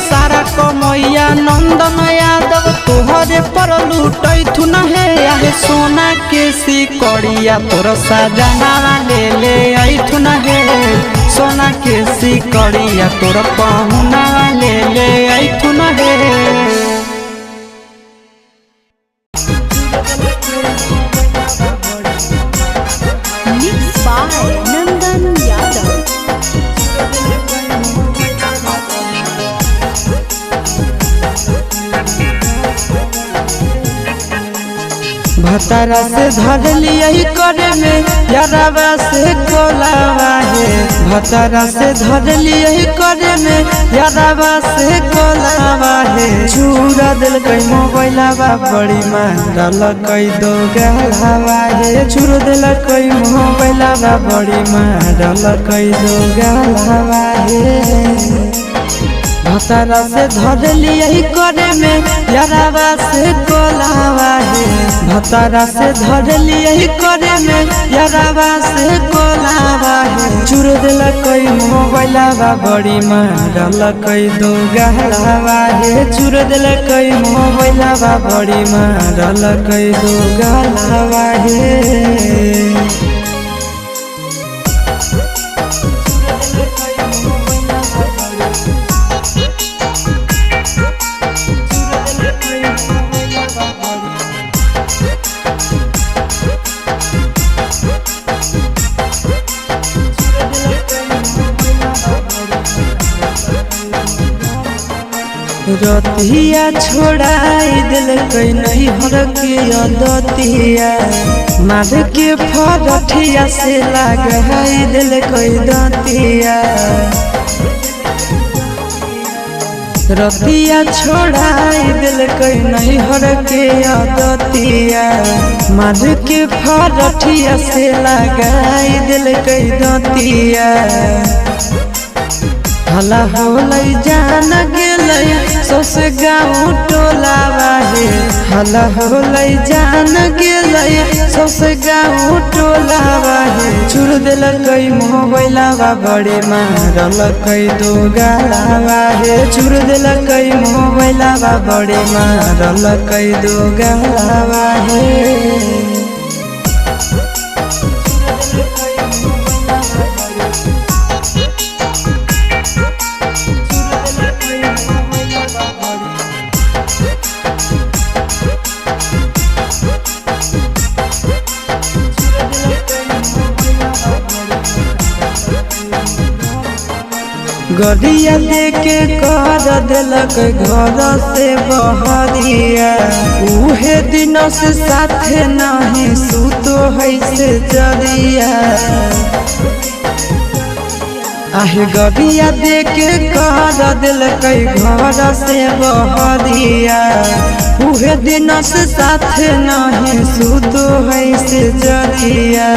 सारा कमैया नंदन यादव तोहरे पर लूटैथुन हे आहे सोना के सिकड़िया तोर सजना ले अइथुन हे सोना के सिकड़िया तोर पहुना ले अइथुन हे भतारा से धर लिया करे में यारावा से कोलावा है भतारा से धर लिया करे में यारावा से कोलावा है चूरा दिल कई मोबाइलावा बड़ी मारल कई दो गलावा है चूर दिल कई मोबाइलावा बड़ी मारल कई दो गलावा है भतारा से धर लिया करे में यारावा से कोलावा है भतारा से धर लिया करे में यारावा से कोलावा है चूर दिल कई मोबाइलावा बड़ी मारल कई दो गलावा है चूर दिल कई मोबाइलावा बड़ी मारल कई दो गलावा है रतिया छोड़ाई दिल कई नहीं हर के दतिया मार के फरठिया से लगाई दिल कई दतिया रतिया छोड़ाई दिल कई नहीं हर के दतिया मार के फरठिया से लगाई दिल कई दतिया हला होलै जान गेलै सस गाँव टोलावा हे हला होलै जान गेलै सबसे गाँव टोलावा हे चुर देलकै मोबाइलवा बड़े मारलकै दो गालावा हे चुर देलकै मोबाइलवा बड़े मारलकै दो गालावा हे गरिया लेके कर दिलक घर से बहरिया उहे दिन से साथे नहीं सुतो है से जरिया आहे गरिया देके कर दिलक घर से बहरिया उहे दिन से साथे नहीं सुतो है से जरिया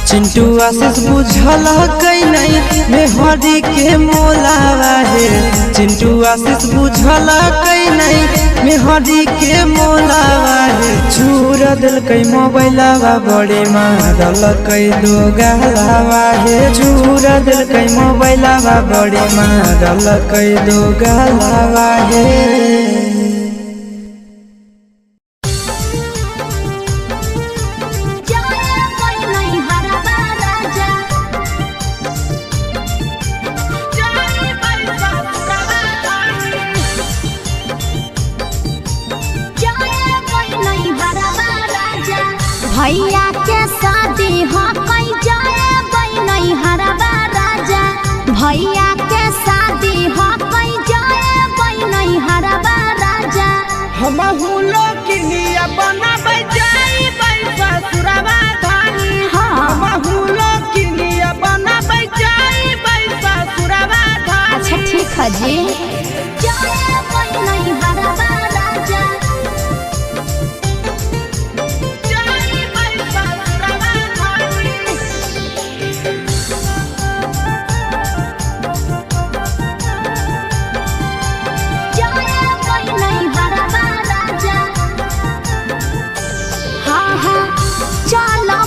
चिंटू आशीष बुझल कई नहीं मेहरी के मोलावा हे चिंटू आशीष बुझल कई नहीं मेहरी के मोलावा हे चूर दिलकै मोबाइलवा बड़े मारलकै दो गालावा हे चूर दिलकै मोबाइलवा बड़े मारलकै दो गालावा हे भैया के शादी हो कई जाए नहीं हरबा राजा भैया के शादी हो कई जाए नहीं हरबा राजा हम हुलो किनिया बनाबै जाई ससुरवा धानी हम हुलो किनिया बनाबै जाई ससुरवा धानी अच्छा ठीक है जी जाए नहीं हरबा राजा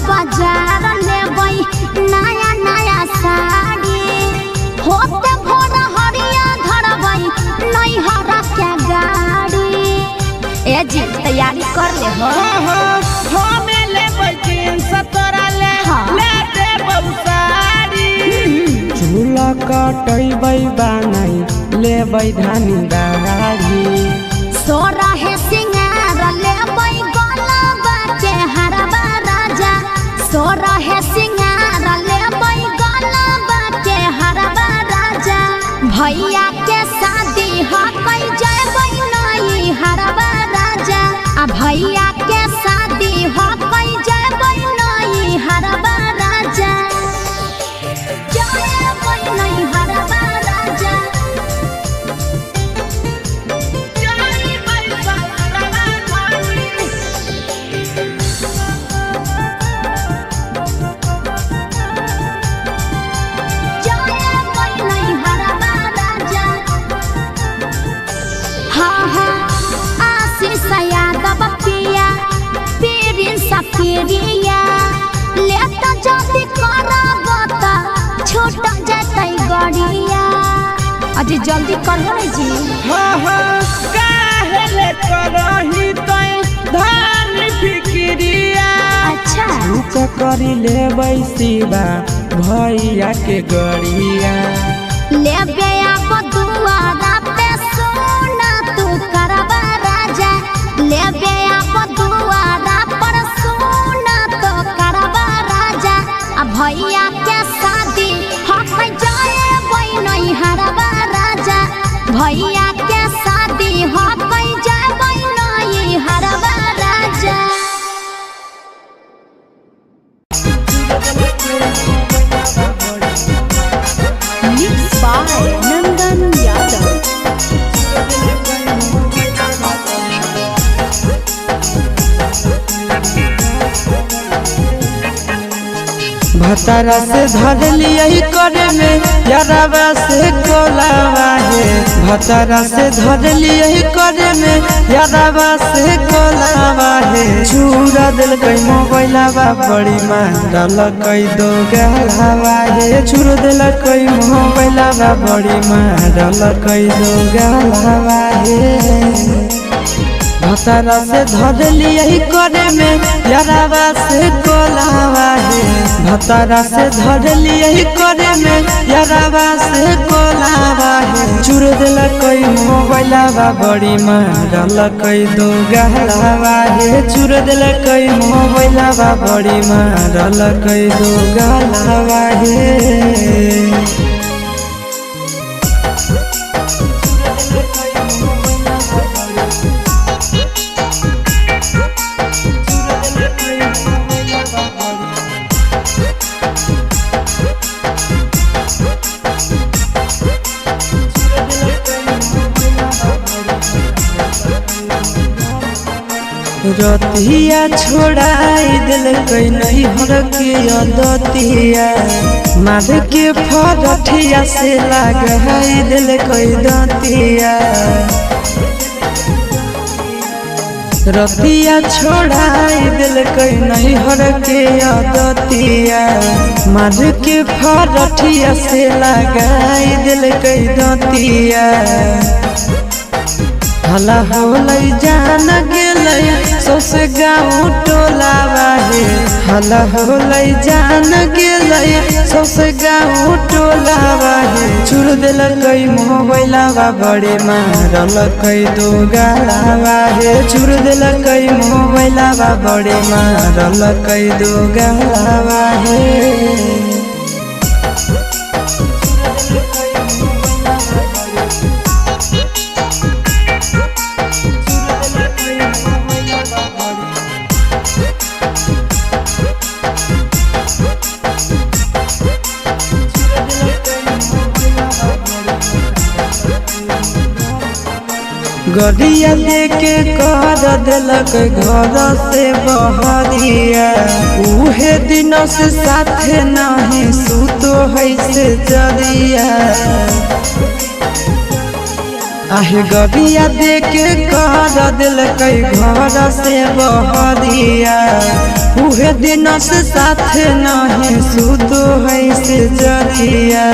बाजार लेबै नया नया साड़ी होते भोर हरिया धरबै नहीं हरा के गाड़ी ए जी तैयारी कर ले हो हमें लेबै जींस तोरा ले देबौ साड़ी झूला कटैबै बानै लेबै धानी दाढ़ी सोरा है सिंगार लेबै गलबा के हरबा राजा सोरा है सिंगार लेबै गलबा के हरबा राजा भैया के शादी हो कई जेबै नहीं हरबा राजा आ भैया के शादी हो कई जेबै नहीं हरबा राजा जेबै नहीं हरबा राजा पिरिया लेता जल्दी करब छूट जतै गड़िया अजी जल्दी करहो रे जी काहे ले करही तै धान फिकिरिया अच्छा रुक करी लेबै शिवा भैया के गड़िया लेबे अब दुआरा पे सोना तू करबा राजा लेबे अब दुआरा पर सोना तो करबा राजा आ भैया के शादी हक जाए नहीं हरबा राजा भैया के शादी हक जाए नहीं हरबा राजा Mixed by Nandan Yadav. भतारा से धर लिया करे में यारावा से कोलावा है। भतारा से धर लिया करे में यारावा से कोलावा है। चूरा दिल कई मोबाइलावा बड़ी मारा लकई दो गलावा है। चूर दिल कई मोबाइलावा बड़ी मारा लकई दो गलावा है। भतारा से धर लिया करे में यारावा से कोलावा है। भतारा से धर लिया करे में यारावा से कोलावा है। चूर दिल कई मोबाइलावा बड़ी मारा लकई दो गलावा है। चूर दिल कई मोबाइलावा बड़ी मारा लकई दो गलावा है। रतिया छोड़ाई दिल कई नहीं हर के दतिया मार के फरठिया से लगाई दिल कई दतिया। रतिया छोड़ाई दिल कई नहीं हर के दतिया मार के फरठिया से लगाई दिल कई दतिया। हला होलै जान गेलै सौस गाँव टोलावा है। हला होलै जान गेलै सौस गाँव टोलावा है। चूर दिल कई मोबाइलावा बड़े मारल कई दो गलावा है। चूर दिल कई मोबाइलावा बड़े मारल कई दो गलावा है। गड़िया लेके कर दिलक घर से बहरिया। उहे दिन से साथे नहीं सुतो है से जरिया। आहे गड़िया देके कर दिलक घर से बहरिया। उहे दिन से साथे नहीं सुतो है से जरिया।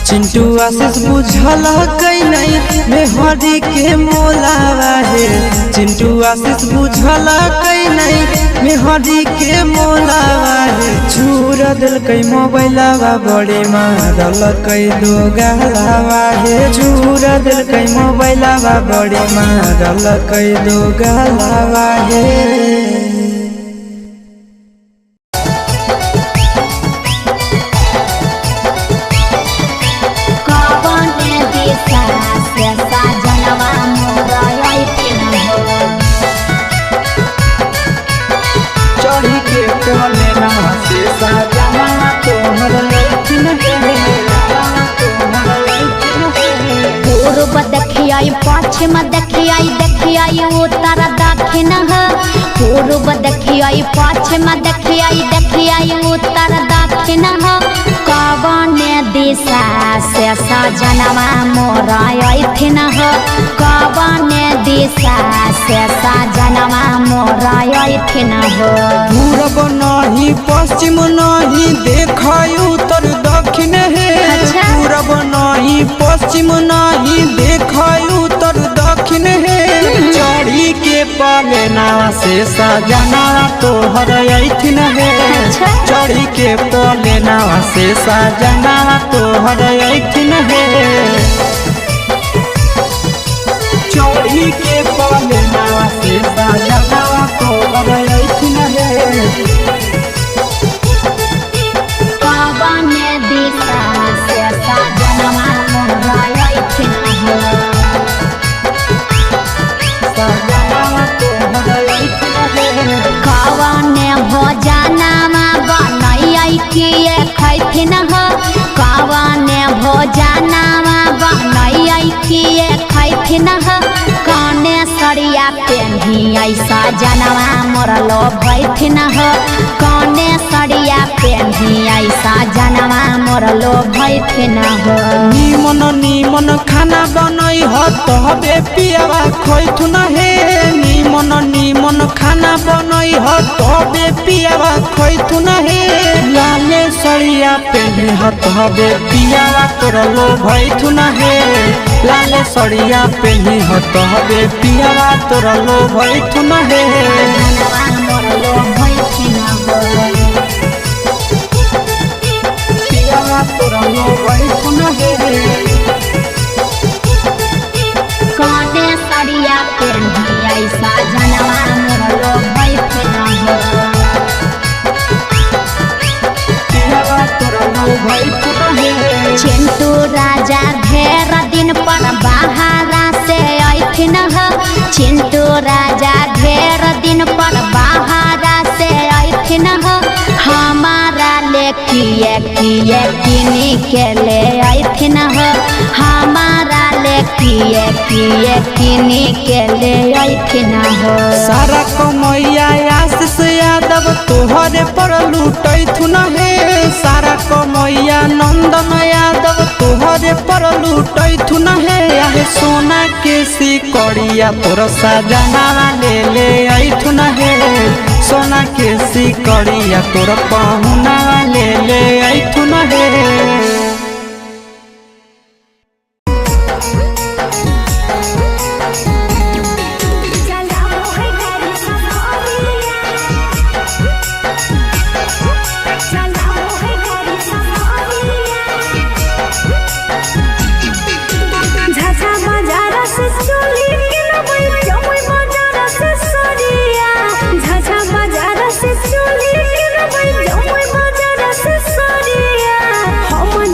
चिंटू आशीष बुझल कई नहीं मेहरी के मोलावा है। चिंटू आशीष बुझल कई नहीं मेहरी के मोलावा है। चूर दिल कई मोबाइलावा बड़े मारल कई दो गलावा है। चूर दिल कई मोबाइलावा बड़े मारल कई दो गलावा है। पश्चिम देखियाई देखियाई उत्तर दक्षिण पूर्व देखियाई पश्चिम देखियाई देखियाई उत्तर दक्षिण कवने दिशा से सजनवा मोर अइथिन कवने दिशा से सजनवा मोर अइथिन पूर्व नहीं पश्चिम नहीं देखाई उत्तर दक्षिण है। पूर्व नहीं पश्चिम नहीं देखाई उत्तर दक्षिण है। चढ़ी के पलेना से सजना तोहर अइथिन है। चढ़ी के पलेना से सजना तोहर अइथिन है। चढ़ी के पलेना से सजना तोहर अइथिन है। कवने भोजनमा बनैयै किए खैथिन कवने भोजनमा बनैयै किए खैथिन कने सरिया पेन्ही सजनवा मोर लोभैथिन कने सरिया पेन्ही ऐसा जनवा मोरलो भैथिन हो। निमन निमन खाना बनई ह तबे पियावा खैथुन हे। निमन निमन खाना बनई ह तबे पियावा खैथुन हे। लाले सड़िया पेन्ही ह तबे पियावा तोरलो भैथुन हे। लाले सड़िया पेन्ही ह तबे पियावा तोरलो भैथुन हे। जनवा मोरलो भैथिन हो। पियावा तोरलो भैथुन हे। कौने सड़िया पेन्ही ऐसा जनवा मोरलो भैथिन हो। पियावा तोरलो भैथुन हे। चिंटू राजा ढेर दिन पर बाहरा से ऐथिन हो। चिंटू राजा ढेर दिन पर बाहरा से ऐथिन हो। हमारा ले किए किए किनी के ले ऐथिन हो। हमारा ले किए किए किनी के ले ऐथिन हो। सारा कमैया आशीष यादव तोहरे पर लूटैथुन हे। सारा कमैया नंदन यादव तोहरे पर लूटैथुन हे। आहे सोना के सिकड़िया तोर सजनावा ले ले ऐथुन हे। सोना के सिकड़िया तोर पहुनावा ले ले ऐथुन हे। हम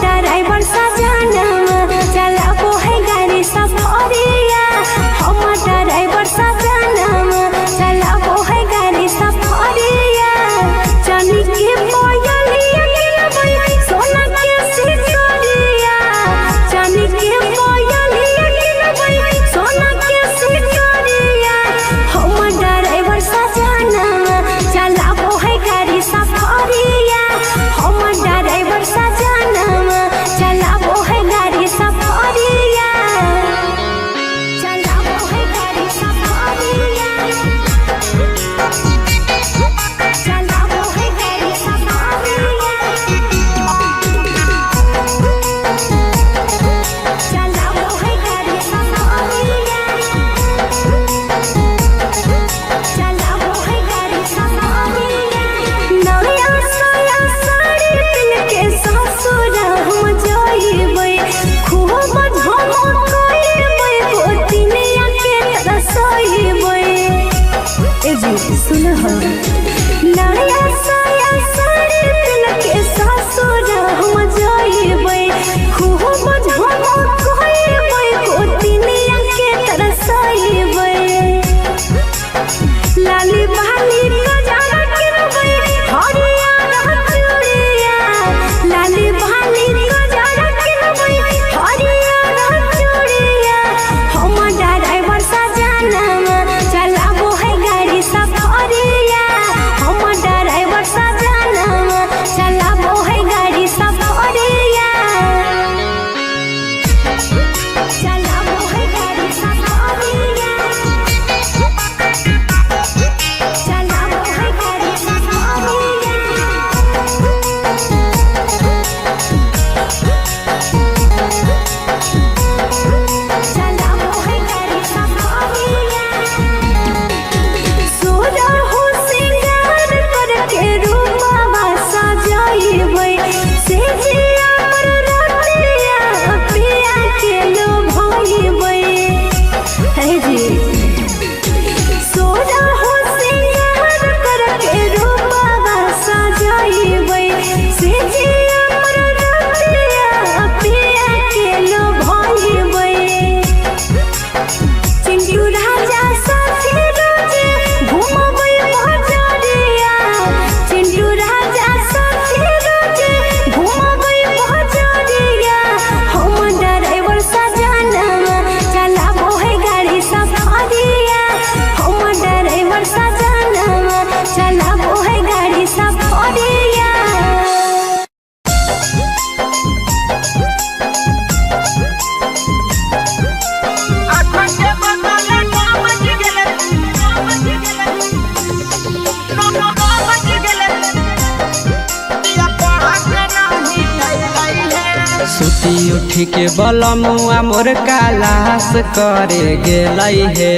उठी के बलमुआ मोर कालास करे गेलै हे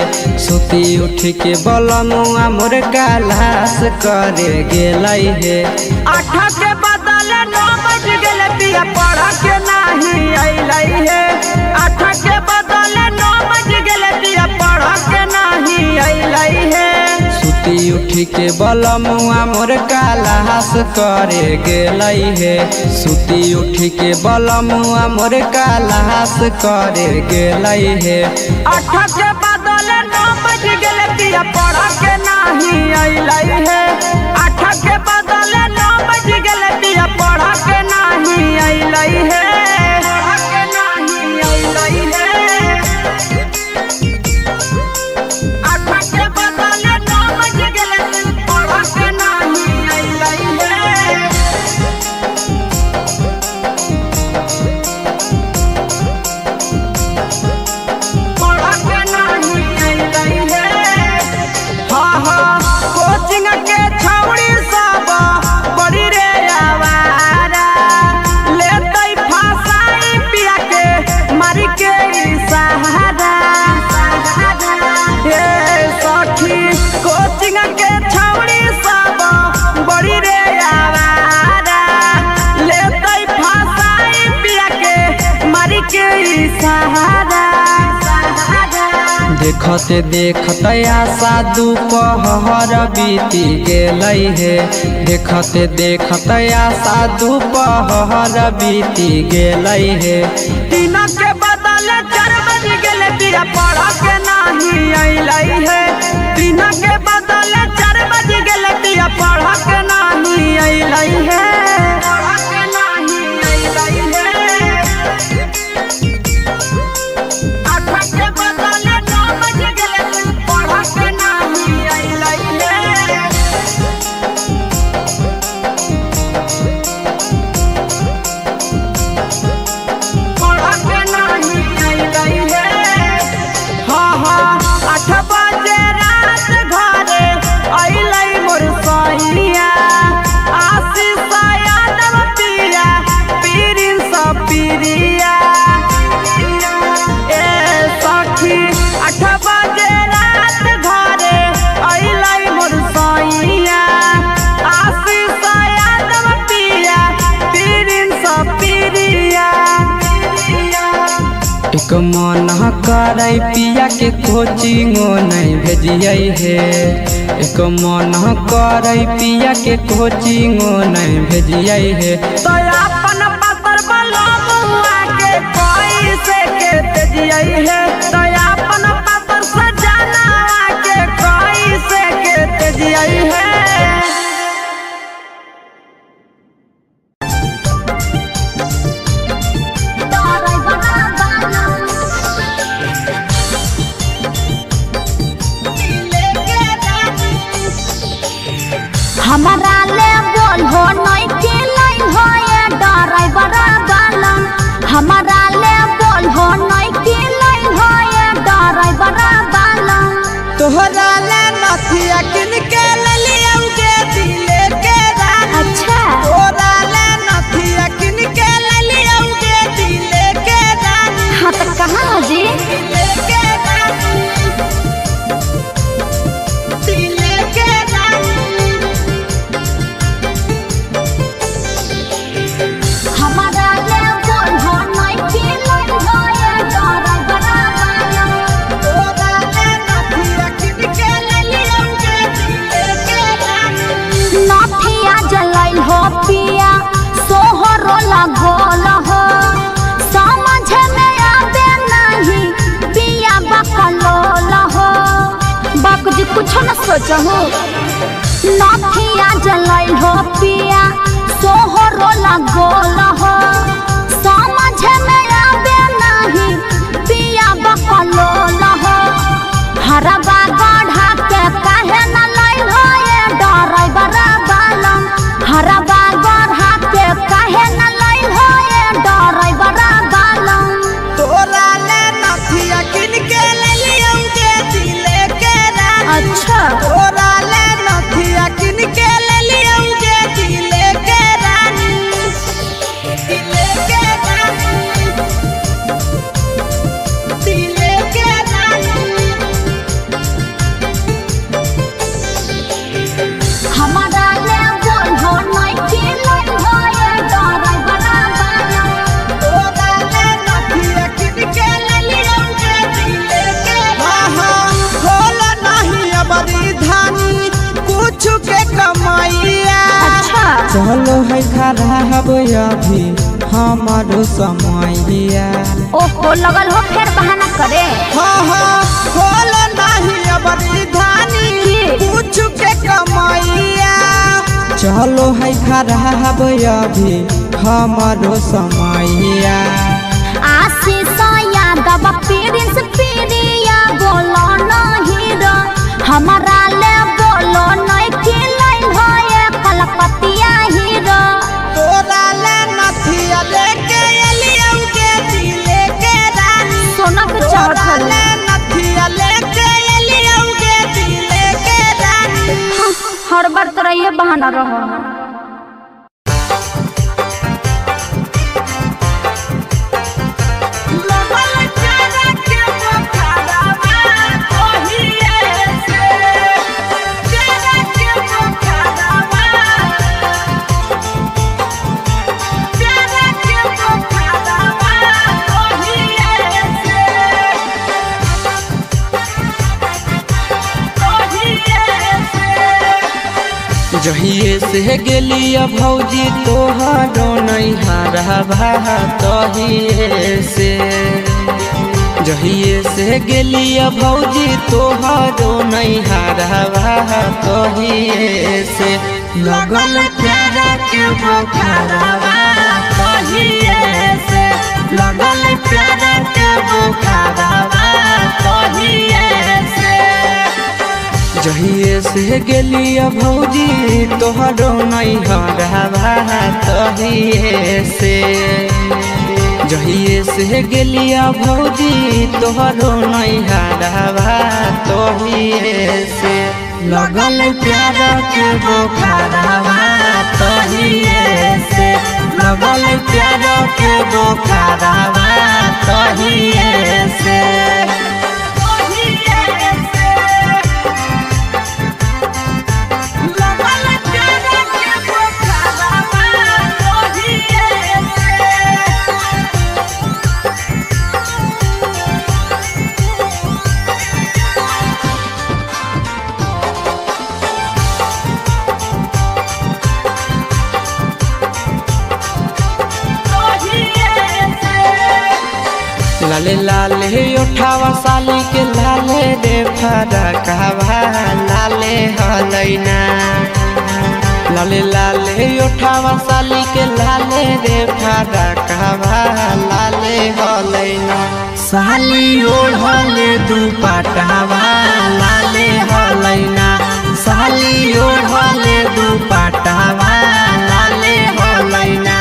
सुती उठी के बलमुआ मोर कालास करे गेलै हे 8 के बदले 9 बज गेले पिया पढ़ के नहीं अइलै हे 8 के बदले 9 बज गेले पिया पढ़ के नहीं अइलै हे सुती उठी के बलमुआ मोर कालास करे गेलै हे सुती उठी के बलमुआ मोर कालास करे गेलै हे 8 के बदले 9 बज गेले पिया पढ़ के नहीं अइलै हे 8 के बदले 9 बज गेले पिया पढ़ के नहीं अइलै हे पढ़ के नहीं अइलै हे 8 के बदले 9 बज गेले पढ़ के नहीं अइलै हे कोचिंग के छौड़ी सब बड़ी रे आवारा लेतै फसाई पिया के मारी के सहारा हे सखी कोचिंग के छौड़ी सब बड़ी रे आवारा लेतै फसाई पिया के मारी के सहारा देखते देखते आशा दोपहर बीती गेलै हे देखते देखते आशा दोपहर बीती गेलै हे 3 के बदले 4 बज गेले पिया पढ़ के नहीं अइलै हे 3 के बदले 4 बज गेले पिया पढ़ के नहीं अइलै हे पढ़ के नहीं अइलै हे 8 के बदले 9 बज गेले पढ़ के नहीं अइलै हे पढ़ के नहीं अइलै हे 8 बजे रात घरे अइलै मोर सहिया आशीष यादव पिया पीरिन सब पिरिया ए सखी 8 बजे रात घरे अइलै मोर सहिया आशीष यादव पिया पीरिन सब पिरिया एक मन करे पिया के कोचिंगो नहीं भेजिए हे एक मन करे पिया के कोचिंगो नहीं भेजिए हे तो अपन पतर बलमुआ के कैसे के तेजियै हे तो अपन पतर सजाना के कैसे के तेजियै हे हमारा ले बोल हो नहीं के लाइन हो ये ड्राइवर वाला हमारा ले बोल हो नहीं के लाइन हो ये ड्राइवर वाला तोहरा ले नथिया किन के लियौगे दिले के रानी अच्छा तोहरा ले नथिया किन के लियौगे दिले के रानी हाँ तो कहाँ हो जी दिले के रानी दिले के रानी हमारा ले बोल हो नहीं के लाइन हो ये ड्राइवर वाला तोहरा ले नथिया किन के लियौगे दिले के रानी नथिया जलाइल हो पिया सोहरो लगोल हो समझ में आवे नहीं पिया बकलोल हो बाप जी कुछ न सोचो नथिया जलाइल हो पिया सोहरो लगोल हो समझ में आवे नहीं पिया बकलोल हो हरबा गढ़ा के काहे न लाइन हो ये ड्राइवर वाला हरबा गढ़ा के काहे न लाइन हो ये ड्राइवर वाला तोहरा ले नथिया किन के लियौगे दिले के रानी अच्छा तोहरा ले नथिया किन के लियौगे दिले के रानी दिले करब अभी हमारो समैया। ओहो लगल हो फिर बहाना करे। हाँ हाँ खोल नहीं अबरी धानी कुछ के कमैया। चलो है खराब अभी हमारो समैया। आशीष यादव प्रिंस प्रिया बोलो नहीं रो हमारा ले बोलो नहीं खिलाई भये कलकतिया हीरो। तोरा ले नथिया लेके एलियौगे दिले के रानी। सोना के चाहत तोरा ले नथिया लेके एलियौगे दिले के रानी। हर बार तोरा ये बहाना रहो। जहिए से गेलिया भौजी तोहरो नहीं हारबा तहिए से। जहिए से गेलिया भौजी तोहरो नहीं हारबा तहिए से। लगल प्यारा के बुखारवा तहिए से। लगल प्यारा के बुखारवा तहिए से। जहिए से गेलिया भौजी तोहरो नहीं हरबा तहिए से। जहिए से गेलिया भौजी तोहरो नहीं हरबा तहिए से। लगल प्यार के बुखारवा तहिए से। लगल प्यार के बुखारवा तहिए से। लाले लाले उठावा साली के लाले रे फरकवा लाले हलैना। लाले लाले उठावा साली के लाले रे फरकवा लाले हलैना। साली ओढ़ले दुपट्टावा लाले हलैना। साली ओढ़ले दुपट्टावा लाले हलैना।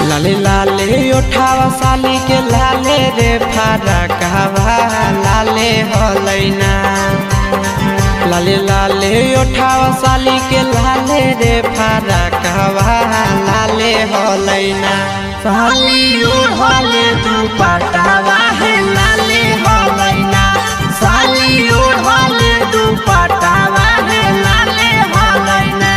लाले लाले उठावा साली के लाले रे फरकवा लाले हलैना। लाले लाले उठावा साली के लाले रे फरकवा लाले हलैना। साली ओढ़ले दुपट्टावा है लाले हलैना। साली ओढ़ले दुपट्टावा है लाले हलैना।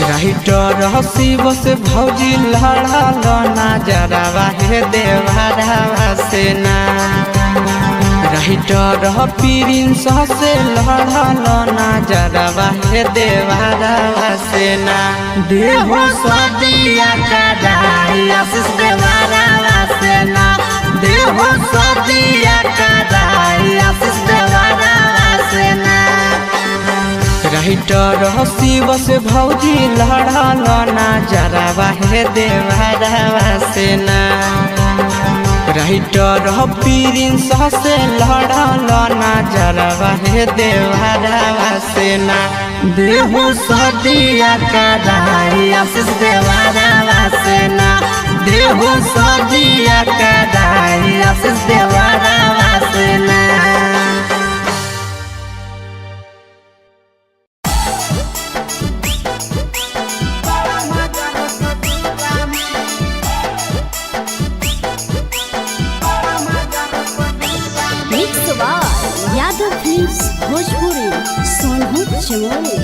राइटर हसी बस भौजी लड़ल नजरवा हे देवरवा से ना। राइटर प्रिंस से लड़ल नजरवा हे देवरवा से ना। देहो सदिया कदाई आशीष देवरवा से ना। देहो सदिया कदाई आशीष देवरवा से ना। राइटर हसी बस भौजी लड़ल नजरवा हे देवरवा से ना। राइटर प्रिंस से लड़ल नजरवा हे देवरवा से ना। देहो सदिया कदाई आशीष देवरवा से ना। देहो सदिया कदाई आशीष देवरवा से ना। Films Bhojpuri, Sonhu Chimoli.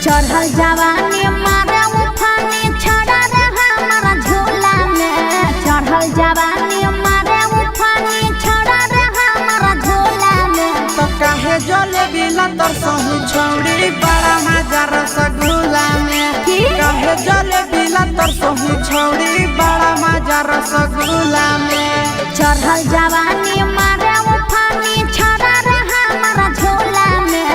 चढ़ल जवानी मारे उफानी छड़ा रे हमारा झोला में। चढ़ल जवानी मारे उफानी छड़ा रे हमारा झोला में। तो काहे जलेबी लतर सहू छौड़ी बड़ा मजा रसगुल्ला में। काहे जलेबी लतर सहू छौड़ी बड़ा मजा रसगुल्ला में। चढ़ल जवानी मारे उफानी छड़ा रे हमारा झोला में।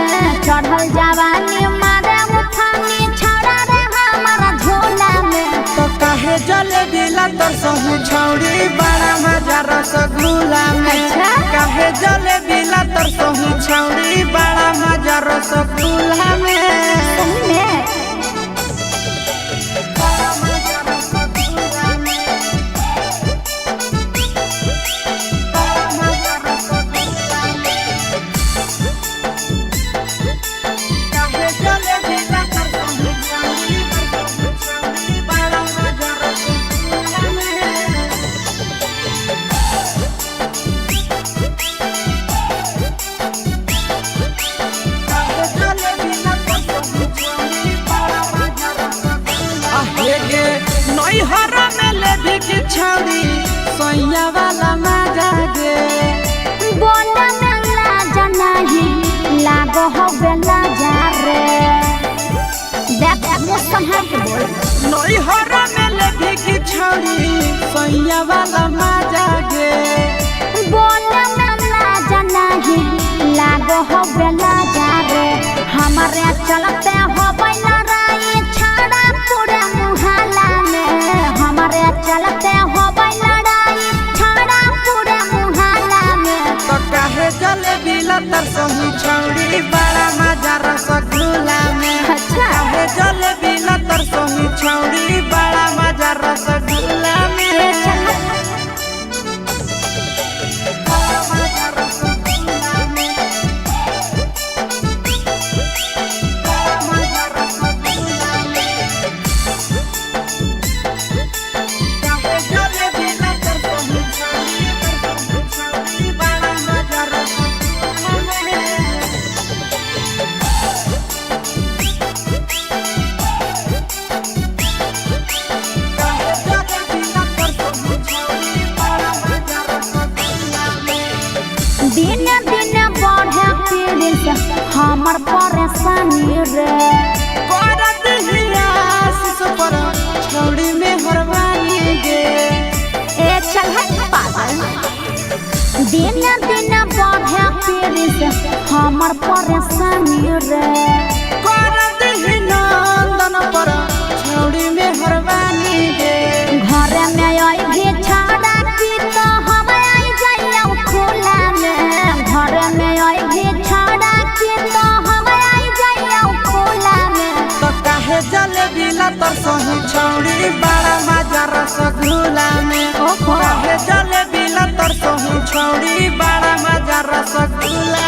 चढ़ल जवानी मारे उफानी छड़ा रे हमारा झोला में। तो काहे जलेबी लतर सहू छौड़ी बड़ा मजा रसगुल्ला में। अच्छा? काहे जलेबी लतर सहू छौड़ी बड़ा मजा रसगुल्ला में। सही में बड़ा मजा रसगुल्ला में। बड़ा मजा रसगुल्ला में। काहे जलेबी लतर सहू छौड़ी बड़ा मजा रसगुल्ला में। नैहरा में ले भी की छौड़ी सैया वाला मजा गे। बोला में लाजा नहीं लागो हो बेला जा रे। देख मुझ संभाल के बोल। नैहरा में ले भी की छौड़ी सैया वाला मजा गे। बोला में लाजा नहीं लागो हो बेला जा रे। हमारे चलते हो लड़ाई छाड़ा पूरे मुहल्ला में। हमारे चलते हो लड़ाई छाड़ा पूरे मुहल्ला में। तो काहे जलेबी लतर सहू छौड़ी बड़ा मजा रसगुल्ला में। अच्छा? काहे जलेबी लतर सहू छौड़ी बड़ा मजा रसगुल्ला में। बड़ा मजा रसगुल्ला में। बड़ा मजा रसगुल्ला में। काहे जलेबी लतर सहू छौड़ी बड़ा मजा रसगुल्ला में। काहे जलेबी लतर सहू छौड़ी बड़ा मजा रसगुल्ला में। दिन दिन बढ़े पीड़ित हमर परेशानी रे। करत हिया आशीष पर छौड़ी में हरवानी गे। ए चल हट पागल। दिन दिन बढ़े पीड़ित हमर परेशानी रे। करत ही नंदन पर छौड़ी में हरवानी गे। घर में आई भी छाड़ा की तो हम आई जाइया खुला में। घर में आई भी छाड़ा की तो हम आई जाइया खुला में। तो काहे जलेबी लतर सहू छौड़ी बड़ा मजा रसगुल्ला में। ओहो। काहे जलेबी लतर सहू छौड़ी बड़ा मजा रसगुल्ला